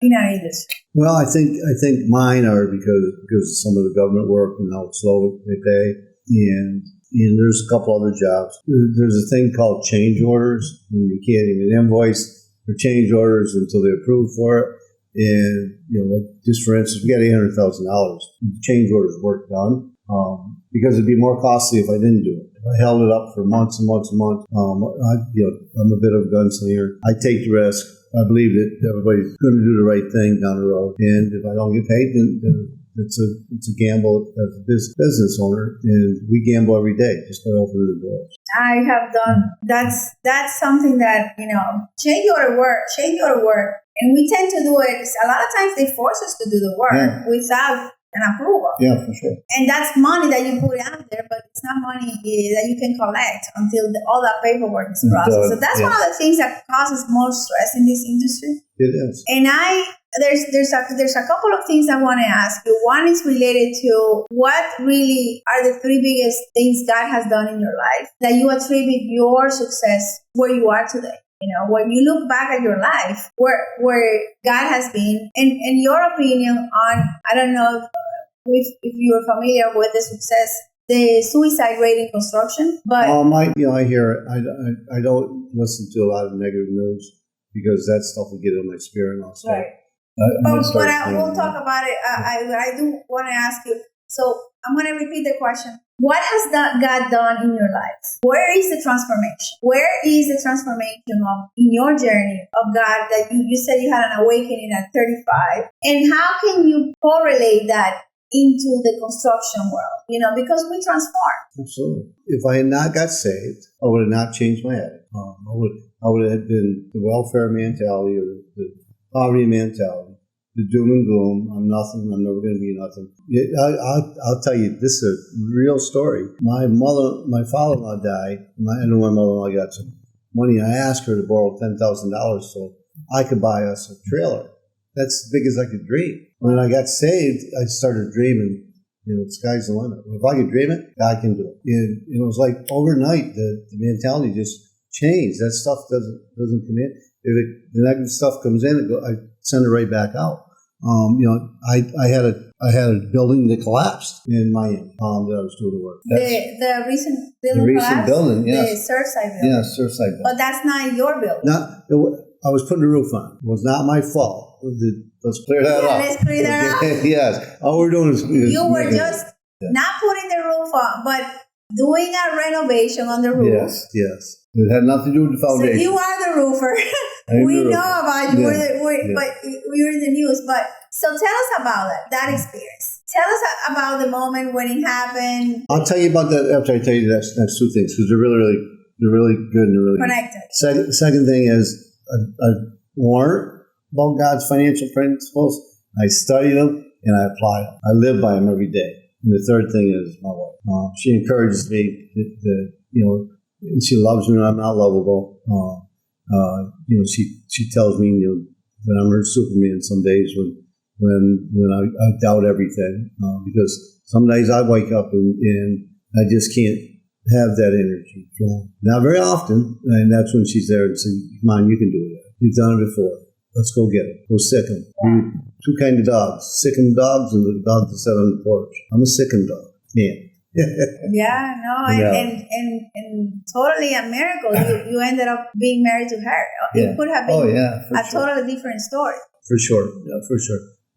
in our industry? well, I think mine are because of some of the government work and how slow they pay, and there's a couple other jobs. There's a thing called change orders, and you can't even invoice for change orders until they approve for it. And like just for instance, we got $800,000 change orders work done because it'd be more costly if I didn't do it. If I held it up for months and months and months, I'm a bit of a gunslinger. I take the risk. I believe that everybody's going to do the right thing down the road, and if I don't get paid, then it's a gamble as a business owner, and we gamble every day just by opening the doors. I have done that's something that change order work, and we tend to do it. A lot of times they force us to do the work without an approval. Yeah, for sure. And that's money that you put out there, but it's not money that you can collect until all that paperwork is processed. So that's one of the things that causes more stress in this industry. It is. And there's a couple of things I want to ask you. One is related to what really are the three biggest things God has done in your life that you attribute your success where you are today. When you look back at your life, where God has been, and your opinion on, I don't know if you're familiar with the suicide rate in construction, but I hear it. I don't listen to a lot of negative news because that stuff will get in my spirit also. Right. We'll talk about it. I do want to ask you. So I'm going to repeat the question. What has God done in your life? Where is the transformation? Where is the transformation in your journey of God that you said you had an awakening at 35? And how can you correlate that into the construction world? Because we transform. Absolutely. If I had not got saved, I would have not changed my attitude. I would have been the welfare mentality or the poverty mentality. The doom and gloom. I'm nothing. I'm never going to be nothing. I'll tell you, this is a real story. My father-in-law died. I know my mother-in-law got some money. I asked her to borrow $10,000 so I could buy us a trailer. That's as big as I could dream. When I got saved, I started dreaming. The sky's the limit. If I can dream it, God can do it. And it was like overnight, the mentality just changed. That stuff doesn't come in. If the negative stuff comes in, I send it right back out. I had a building that collapsed in Miami that I was doing the work. The recent building, yes. The Surfside building. Yeah, Surfside building. But that's not your building. I was putting the roof on. It was not my fault. Let's clear that up. Let's clear that up. Yes. All we're doing is you were just not putting the roof on, but doing a renovation on the roof. Yes. It had nothing to do with the foundation. So you are the roofer. We know about you. But we're in the news. But so tell us about that experience. Tell us about the moment when it happened. I'll tell you about that after I tell you the next two things because they're really good and they're really connected. Second thing is I learned about God's financial principles. I studied them and I apply them. I live by them every day. And the third thing is my wife. She encourages me and she loves me when I'm not lovable. She tells me that I'm her Superman some days when I doubt everything because some days I wake up and I just can't have that energy flowing. Not very often, and that's when she's there and says, "Come on, you can do it. You've done it before. Let's go get them. Go sick them." Two kinds of dogs: sick 'em dogs and the dogs that sit on the porch. I'm a sick 'em dog. Yeah. And totally a miracle. You ended up being married to her. It could have been a totally different story. For sure.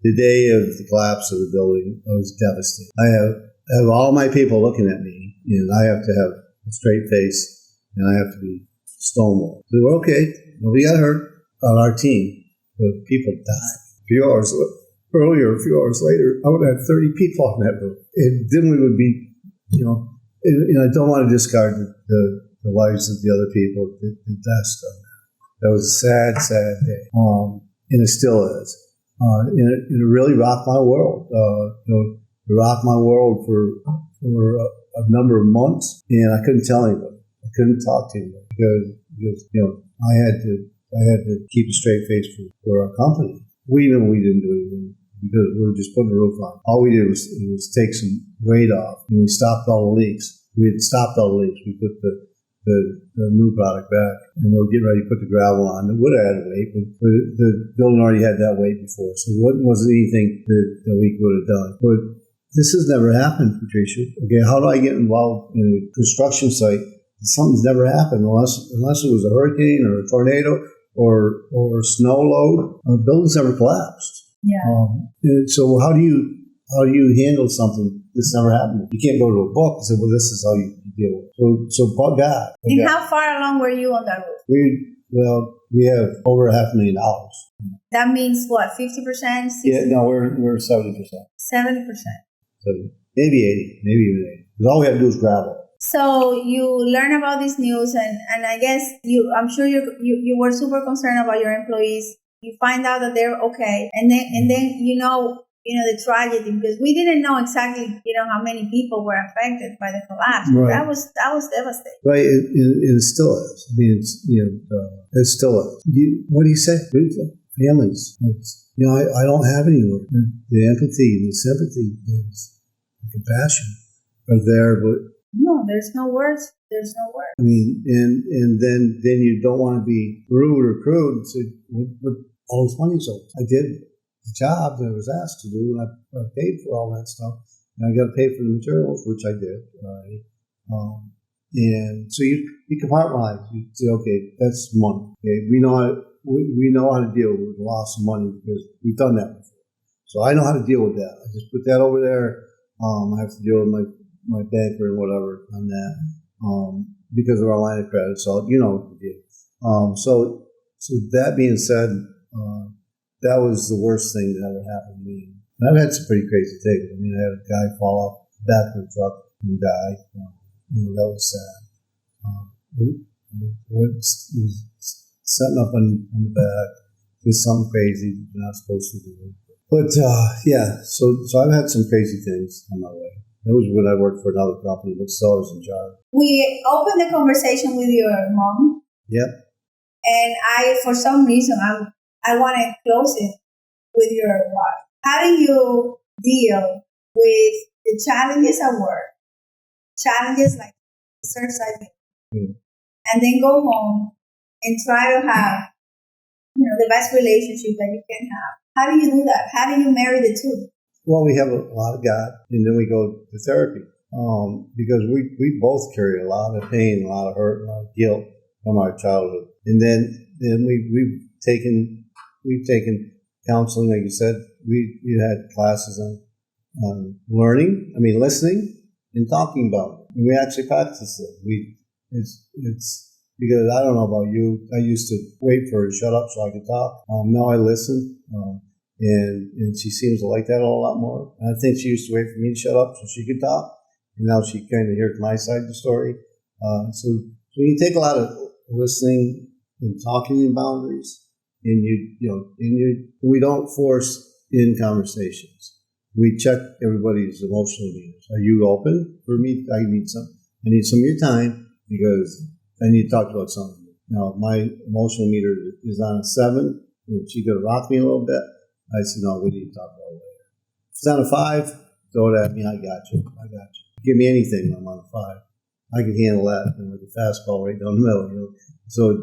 The day of the collapse of the building, I was devastated. I have all my people looking at me, and I have to have a straight face, and I have to be stonewalled. They were okay. Nobody got hurt on our team, but people died. A few hours later, I would have 30 people on that roof. And then we would be, I don't want to discard the lives of the other people that passed on that. That was a sad day. And it still is. And it really rocked my world. It rocked my world for a number of months, and I couldn't tell anybody. I couldn't talk to anybody because I had to keep a straight face for our company. We didn't do anything because we were just putting the roof on. All we did was take some weight off, and we stopped all the leaks. We had stopped all the leaks. We put the the new product back, and we're getting ready to put the gravel on. It would have had weight, but the building already had that weight before, so it wasn't anything that we could have done. But this has never happened, Patricia. Okay, how do I get involved in a construction site? Something's never happened unless it was a hurricane or a tornado or snow load. Buildings never collapsed. Yeah. And so how do you handle something that's never happened? You can't go to a book and say, well, this is how you deal with it. So bug God. And how far along were you on that roof? We have over $500,000. That means what, 50%? 60%? Yeah, no, we're 70%. 70%. So maybe 80, maybe even 80. Because all we had to do was gravel. So you learn about this news, and I guess I'm sure you were super concerned about your employees. You find out that they're okay, and then you know the tragedy, because we didn't know exactly how many people were affected by the collapse. Right. That was devastating. Right, it still is. I mean, it still is. What do you say? Families. I don't have any word. The empathy, the sympathy, the compassion are there, but no, there's no words. There's no words. I mean, and then you don't want to be rude or crude and say, what all this money's over. I did the job that I was asked to do, and I paid for all that stuff. And I got to pay for the materials, which I did. Alright. And so you compartmentalize. You say, okay, that's money. Okay, we know how to deal with the loss of money because we've done that before. So I know how to deal with that. I just put that over there. I have to deal with my banker and whatever on that because of our line of credit. So you know what to do. So that being said, that was the worst thing that ever happened to me. And I've had some pretty crazy things. I mean, I had a guy fall off the back of the truck and die. That was sad. He was setting up on the back, did something crazy you're not supposed to do. But yeah, so I've had some crazy things on my way. That was when I worked for another company, but still I was in charge. We opened the conversation with your mom. Yep. And for some reason, I want to close it with your wife. How do you deal with the challenges at work, challenges like search site, and then go home and try to have the best relationship that you can have? How do you do that? How do you marry the two? Well, we have a lot of God, and then we go to therapy because we both carry a lot of pain, a lot of hurt, a lot of guilt from our childhood, and then we've taken counseling, like you said. We had classes on listening and talking about it, and we actually practice it. It's because I don't know about you. I used to wait for her to shut up so I could talk. Now I listen. And she seems to like that a lot more. And I think she used to wait for me to shut up so she could talk. And now she kind of hears my side of the story. So you take a lot of listening and talking in boundaries, and we don't force in conversations. We check everybody's emotional needs. Are you open for me? I need some of your time because I need to talk about something. Now my emotional meter is on a 7. If she could rock me a little bit, I said, no, we need to talk about it later. If it's on a 5, throw it at me. I got you. Give me anything when I'm on a 5. I can handle that. Like a fastball right down the middle. So,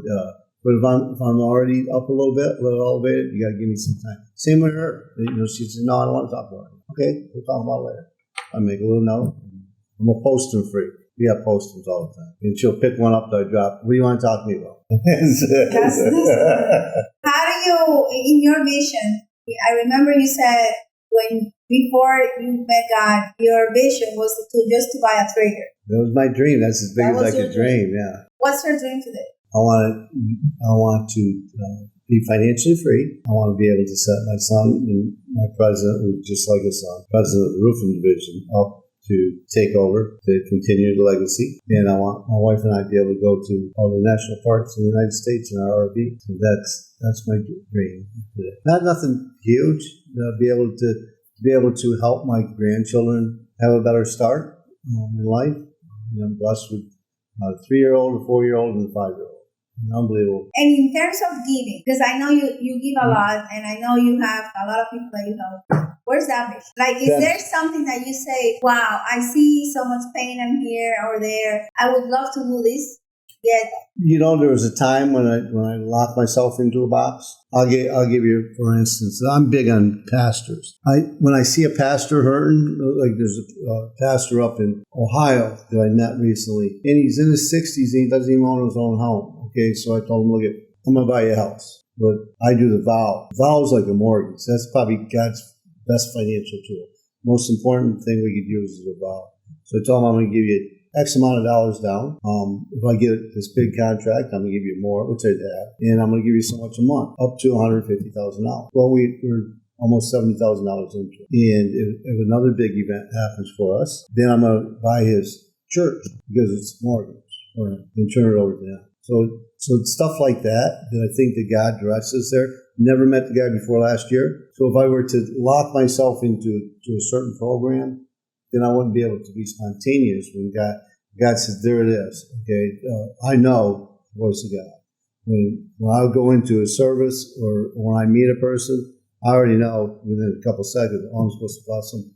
but if I'm already up a little bit, a little elevated, you got to give me some time. Same with her. She said, no, I don't want to talk about it. Okay, we'll talk about it later. I make a little note. I'm a post-them freak. We have post-its all the time. And she'll pick one up that I drop. What do you want to talk to me about? How do you, in your vision, I remember you said before you met God, your vision was to buy a trailer. That was my dream. That's as big as I could dream. Yeah. What's your dream today? I want to be financially free. I want to be able to set my son and my president, who's just like a son, president of the roofing division, up to take over, to continue the legacy. And I want my wife and I to be able to go to all the national parks in the United States in our RV. So that's my dream today. Not nothing huge. Be able to help my grandchildren have a better start in life. I'm blessed with a 3-year-old, a 4-year-old, and a 5-year-old. Unbelievable. And in terms of giving, because I know you give a lot, and I know you have a lot of people that you help. Where's that vision? Like, is there something that you say, wow, I see so much pain in here or there, I would love to do this? get. There was a time when I locked myself into a box. I'll give you, for instance, I'm big on pastors. When I see a pastor hurting, like there's a pastor up in Ohio that I met recently, and he's in his 60s and he doesn't even own his own home. Okay, so I told him, look, I'm going to buy you a house, but I do the vow. Vow is like a mortgage. That's probably God's best financial tool. Most important thing we could use is a vow. So I told him I'm going to give you X amount of dollars down. If I get this big contract, I'm going to give you more, which I have, and I'm going to give you so much a month, up to $150,000. Well, we're almost $70,000 into it. And if another big event happens for us, then I'm going to buy his church because it's mortgage for him and turn it over to him. So it's stuff like that I think that God directs us there. Never met the guy before last year. So if I were to lock myself into a certain program, then I wouldn't be able to be spontaneous when God says, there it is. Okay, I know the voice of God. When I go into a service or when I meet a person, I already know within a couple seconds, I'm supposed to bless them.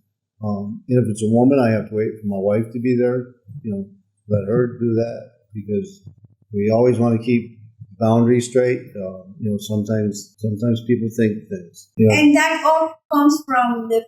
And if it's a woman, I have to wait for my wife to be there. Let her do that because we always want to keep boundaries straight. Sometimes people think things. And that all comes from the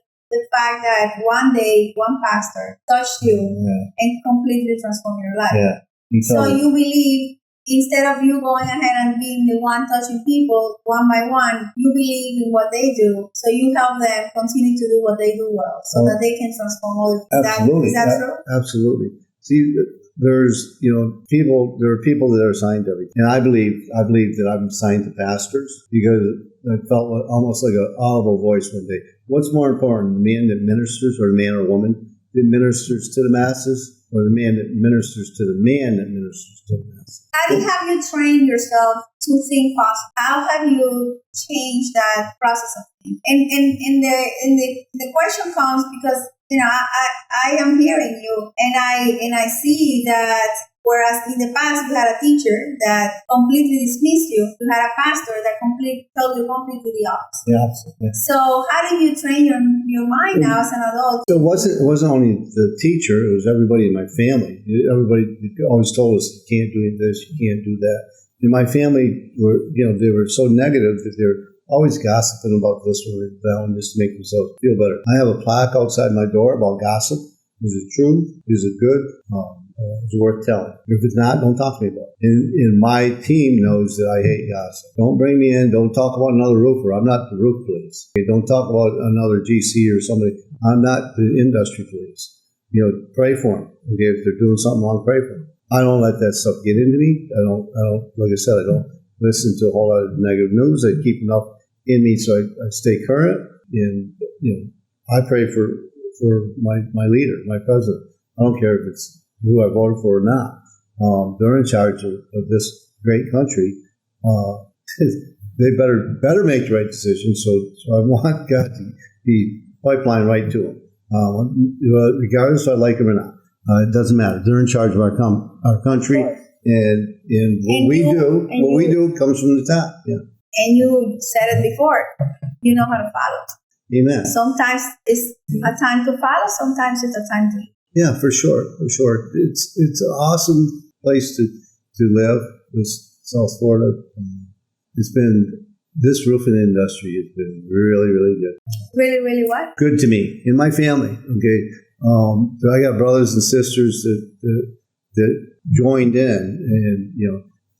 fact that one day one pastor touched you and completely transformed your life. Yeah. So you believe instead of you going ahead and being the one touching people one by one, you believe in what they do. So you help them continue to do what they do well so that they can transform others. Absolutely. Is that true? Absolutely. See, there's people that are assigned to everything, and I believe that I'm assigned to pastors because I felt almost like an audible voice one day. What's more important, the man that ministers or the man or woman that ministers to the masses, or the man that ministers to the man that ministers to the masses? How have you trained yourself to think positive? How have you changed that process of thinking? And the question comes because I am hearing you, and I see that whereas in the past you had a teacher that completely dismissed you, you had a pastor that told you completely the opposite. Yeah, absolutely. So how did you train your mind now as an adult? So it wasn't only the teacher; it was everybody in my family. Everybody always told us, "You can't do this, you can't do that." And my family they were so negative that they're always gossiping about this or that one just to make themselves feel better. I have a plaque outside my door about gossip. Is it true? Is it good? Is it worth telling? If it's not, don't talk to me about it. And my team knows that I hate gossip. Don't bring me in. Don't talk about another roofer. I'm not the roof police. Okay, don't talk about another GC or somebody. I'm not the industry police. Pray for them. Okay, if they're doing something wrong, pray for them. I don't let that stuff get into me. I don't. Like I said, I don't listen to a whole lot of negative news. I keep enough in me so I stay current. And I pray for my leader, my president. I don't care if it's who I voted for or not. They're in charge of this great country. They better make the right decision. So I want God to be pipeline right to them, regardless if I like them or not. It doesn't matter. They're in charge of our country, and what we do comes from the top. Yeah. And you said it before. You know how to follow. Amen. Sometimes it's a time to follow. Sometimes it's a time to. Yeah, for sure. It's an awesome place to live. This South Florida. This roofing industry has been really, really good. Really, really what? Good to me and my family. Okay, so I got brothers and sisters that joined in and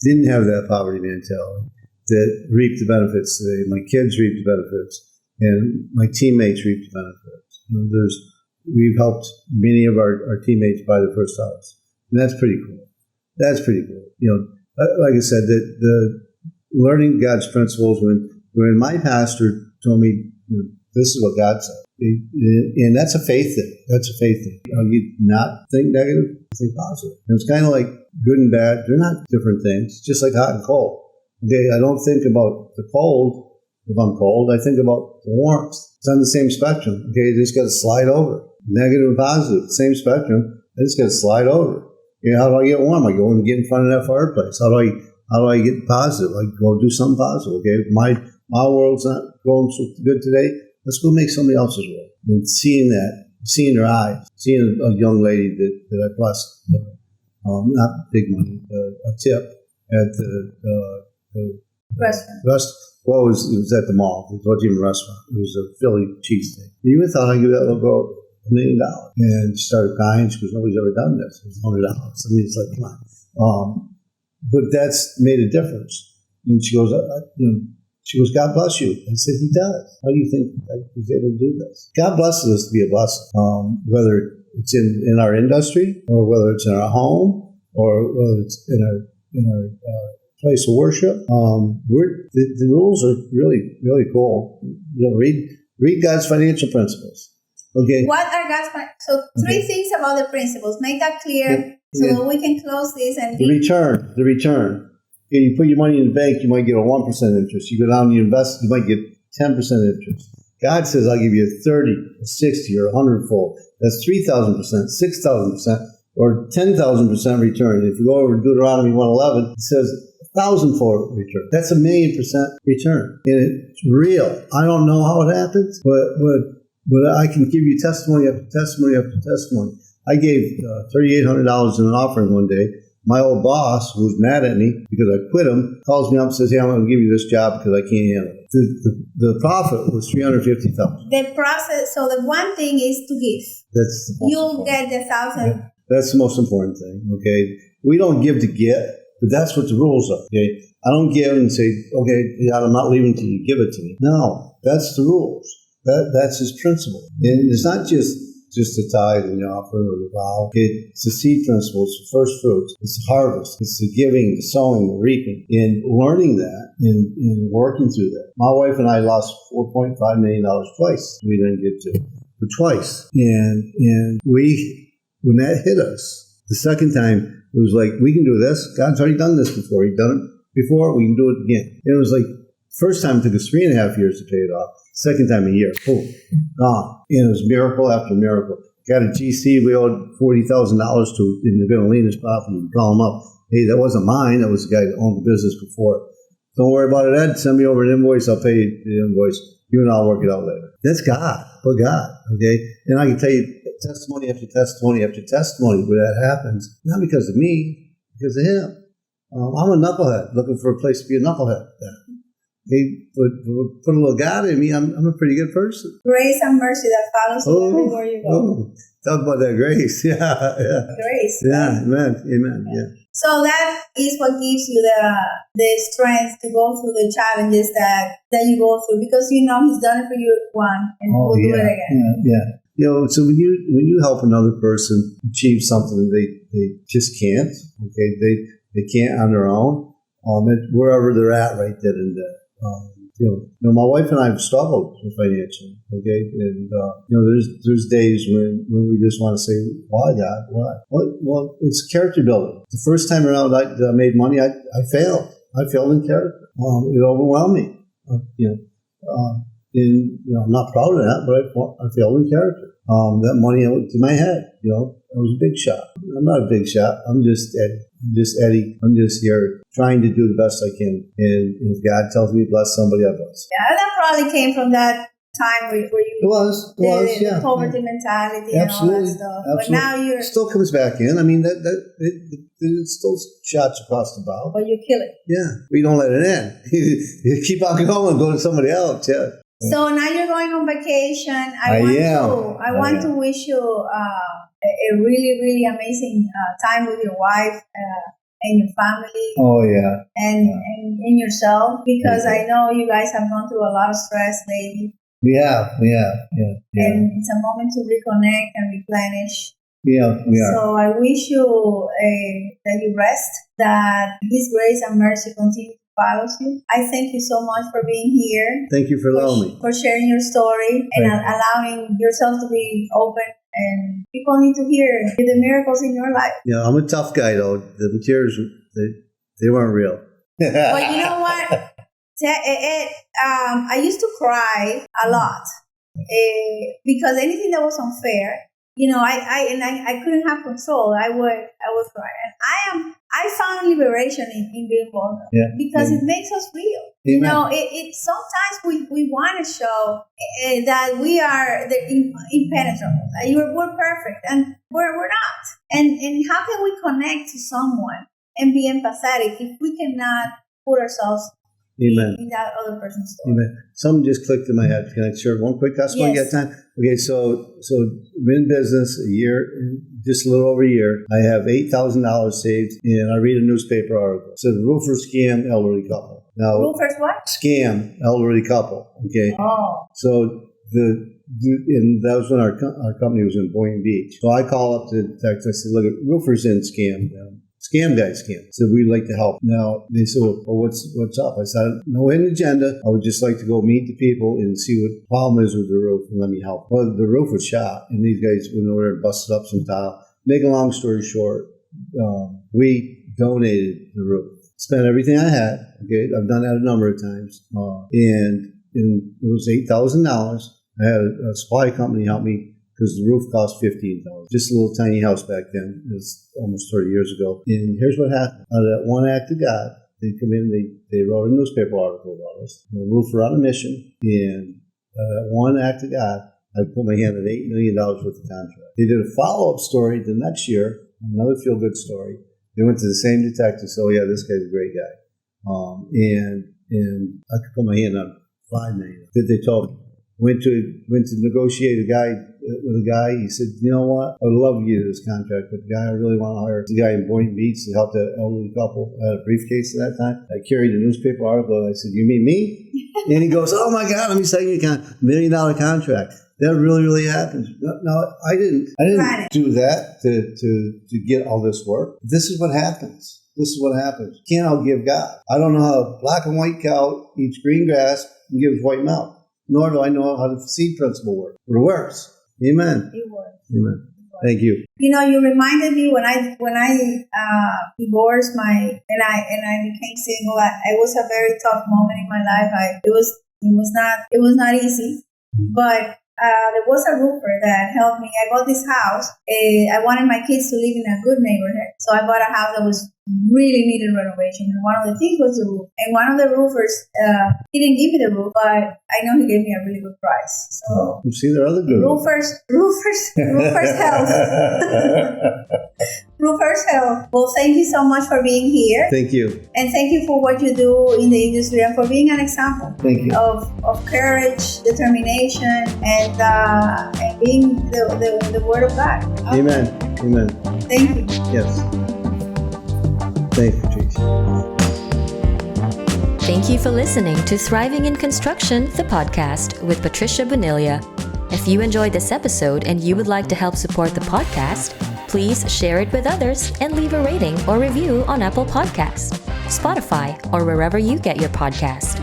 didn't have that poverty mentality, that reaped the benefits today. My kids reap the benefits, and my teammates reap the benefits. We've helped many of our teammates buy their first house, and that's pretty cool. Like I said, the learning God's principles. When my pastor told me, this is what God said, and that's a faith thing. You not think negative, think positive. And it's kind of like good and bad. They're not different things. Just like hot and cold. Okay, I don't think about the cold. If I'm cold, I think about the warmth. It's on the same spectrum. Okay, you just got to slide over. Negative and positive, same spectrum. I just got to slide over. How do I get warm? I go and get in front of that fireplace. How do I get positive? I go do something positive. Okay, my world's not going so good today. Let's go make somebody else's world. And seeing their eyes, seeing a young lady that I blessed, not big money, a tip at the Restaurant. well, it was at the mall. It wasn't even a restaurant. It was a Philly cheesesteak. You would thought I'd give that little girl $1 million. And she started crying. She goes, nobody's ever done this. It was $100. I mean, it's like, come on. But that's made a difference. And she goes, God bless you. I said, he does. How do you think I was able to do this? God blesses us to be a blessing, whether it's in our industry or whether it's in our home or whether it's in our place of worship. The rules are really, really cool. Read God's financial principles. Okay. What are God's so three things about the principles? Make that clear so we can close this and the return. Okay, you put your money in the bank, you might get a 1% interest. You go down and you invest, you might get 10% interest. God says, I'll give you a 30, a 60, or a 100-fold. That's 3,000%, 6,000%, or 10,000% return. If you go over to Deuteronomy 1:11, it says 1,000-fold return. That's 1,000,000% return. And it's real. I don't know how it happens, but I can give you testimony after testimony after testimony. I gave $3,800 in an offering one day. My old boss, who was mad at me because I quit him, calls me up and says, hey, I'm going to give you this job because I can't handle it. The profit was $350,000. The process, so the one thing is to give. That's the most You'll get the 1,000. Yeah. That's the most important thing, okay? We don't give to get, but that's what the rules are, okay? I don't give and say, okay, I'm not leaving until you give it to me. No, that's the rules. That's his principle. And it's not just the tithe and the offering or the vow. It's the seed principle. It's the first fruits. It's the harvest. It's the giving, the sowing, the reaping. And learning that and working through that. My wife and I lost $4.5 million twice. We didn't get to it, but twice. And when that hit us, the second time, it was like, we can do this. God's already done this before. He's done it before. We can do it again. And it was like, first time it took us 3.5 years to pay it off. Second time a year. Boom. Gone. And it was miracle after miracle. Got a GC we owed $40,000 to in the Villalinus property. We call him up. Hey, that wasn't mine. That was the guy that owned the business before. Don't worry about it, Ed. Send me over an invoice. I'll pay you the invoice. You and I'll work it out later. That's God. But God. Okay? And I can tell you testimony after testimony after testimony where that happens. Not because of me, because of him. I'm a knucklehead looking for a place to be a knucklehead. He put a little God in me. I'm a pretty good person. Grace and mercy that follows you everywhere you go. Talk about that grace. Yeah. Grace. Yeah. Amen. Yeah. So that is what gives you the strength to go through the challenges that you go through because you know He's done it for you once and He'll do it again. Yeah. So when you help another person achieve something that they just can't, okay, they can't on their own, wherever they're at right then and there. My wife and I have struggled financially, okay? And, there's days when we just want to say, why, God? Why? Well, it's character building. The first time around I made money, I failed. I failed in character. It overwhelmed me. I'm not proud of that, but I failed in character. That money went to my head, I was a big shot. I'm not a big shot. I'm just Eddie. I'm just here trying to do the best I can. And if God tells me to bless somebody, I bless. Yeah, that probably came from that time where you... It was, the poverty mentality and all that stuff. Absolutely. But now it still comes back in. I mean, it still shots across the bow. But you kill it. Yeah. We don't let it in. You keep on going, go to somebody else, yeah. So now you're going on vacation. I want to wish you a really, really amazing time with your wife and your family. Oh, yeah. And yourself, because I know you guys have gone through a lot of stress lately. We have. And it's a moment to reconnect and replenish. Yeah, we are. So I wish you that you rest, that His grace and mercy continue follows you. I thank you so much for being here. Thank you for allowing me. For sharing your story and allowing yourself to be open. And people need to hear the miracles in your life. Yeah, I'm a tough guy, though. The tears, they weren't real. But you know what? I used to cry a lot because anything that was unfair, I couldn't have control. I would cry, and I found liberation in being vulnerable because it makes us real. Amen. It sometimes we want to show that we are impenetrable, that we're perfect, and we're not. And how can we connect to someone and be empathetic if we cannot put ourselves Amen. in that other person's story. Amen. Something just clicked in my head. Can I share one quick testimony? Yes. You got time? Okay, so I'm in business a year, just a little over a year. I have $8,000 saved, and I read a newspaper article. It said roofer scam elderly couple. Now, Roofers what? scam elderly couple. Okay, Oh. so and that was when our company was in Boynton Beach. So I call up the detective. I said, "Look, roofers in scam them. Scam guy scam." So we'd like to help. Now they said, "Well, what's up?" I said, "No hidden agenda. I would just like to go meet the people and see what the problem is with the roof and let me help." Well, the roof was shot, and these guys went over and busted up some tile. Make a long story short, we donated the roof. Spent everything I had. Okay, I've done that a number of times, and it was $8,000. I had a supply company help me because the roof cost $15,000. Just a little tiny house back then. It was almost 30 years ago. And here's what happened. Out of that one act of God, they come in, they wrote a newspaper article about us. The roofer on a mission. And that one act of God, I put my hand on $8 million worth of contract. They did a follow-up story the next year, another feel-good story. They went to the same detective, so yeah, this guy's a great guy. And I could put my hand on $5 million. They told me. Went to negotiate with a guy. He said, "You know what? I would love to get this contract, but the guy I really want to hire is the guy in Boynton Beach to help that elderly couple. I had a briefcase at that time. I carried a newspaper article. I said, "You mean me?" And he goes, "Oh my God, let me sign you a $1 million contract." That really happened. No, I didn't do that to get all this work. This is what happens. This is what happens. You can't outgive God. I don't know how a black and white cow eats green grass and gives white milk. Nor do I know how the seed principle works. But it works. Amen. It works. Amen. Thank you. You know, you reminded me when I divorced and I became single. It was a very tough moment in my life. It was not easy, but there was a roofer that helped me. I bought this house. I wanted my kids to live in a good neighborhood, so I bought a house that was really needed renovation. And one of the things was the roof. And one of the roofers, he didn't give me the roof, but I know he gave me a really good price. So you see, there are other good roofers help. Roofers help. Well, thank you so much for being here. Thank you. And thank you for what you do in the industry and for being an example. Thank you. Of courage, determination, and being the word of God. Amen. Amen. Thank you. Yes. Thank you, Tracy. Thank you for listening to Thriving in Construction, the podcast with Patricia Bonilla. If you enjoyed this episode and you would like to help support the podcast, please share it with others and leave a rating or review on Apple Podcasts, Spotify, or wherever you get your podcast.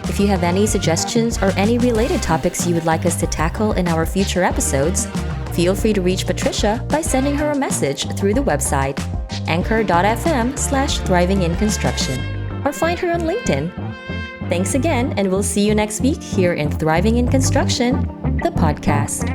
If you have any suggestions or any related topics you would like us to tackle in our future episodes, feel free to reach Patricia by sending her a message through the website anchor.fm/thrivinginconstruction or find her on LinkedIn. Thanks again, and we'll see you next week here in Thriving in Construction, the podcast.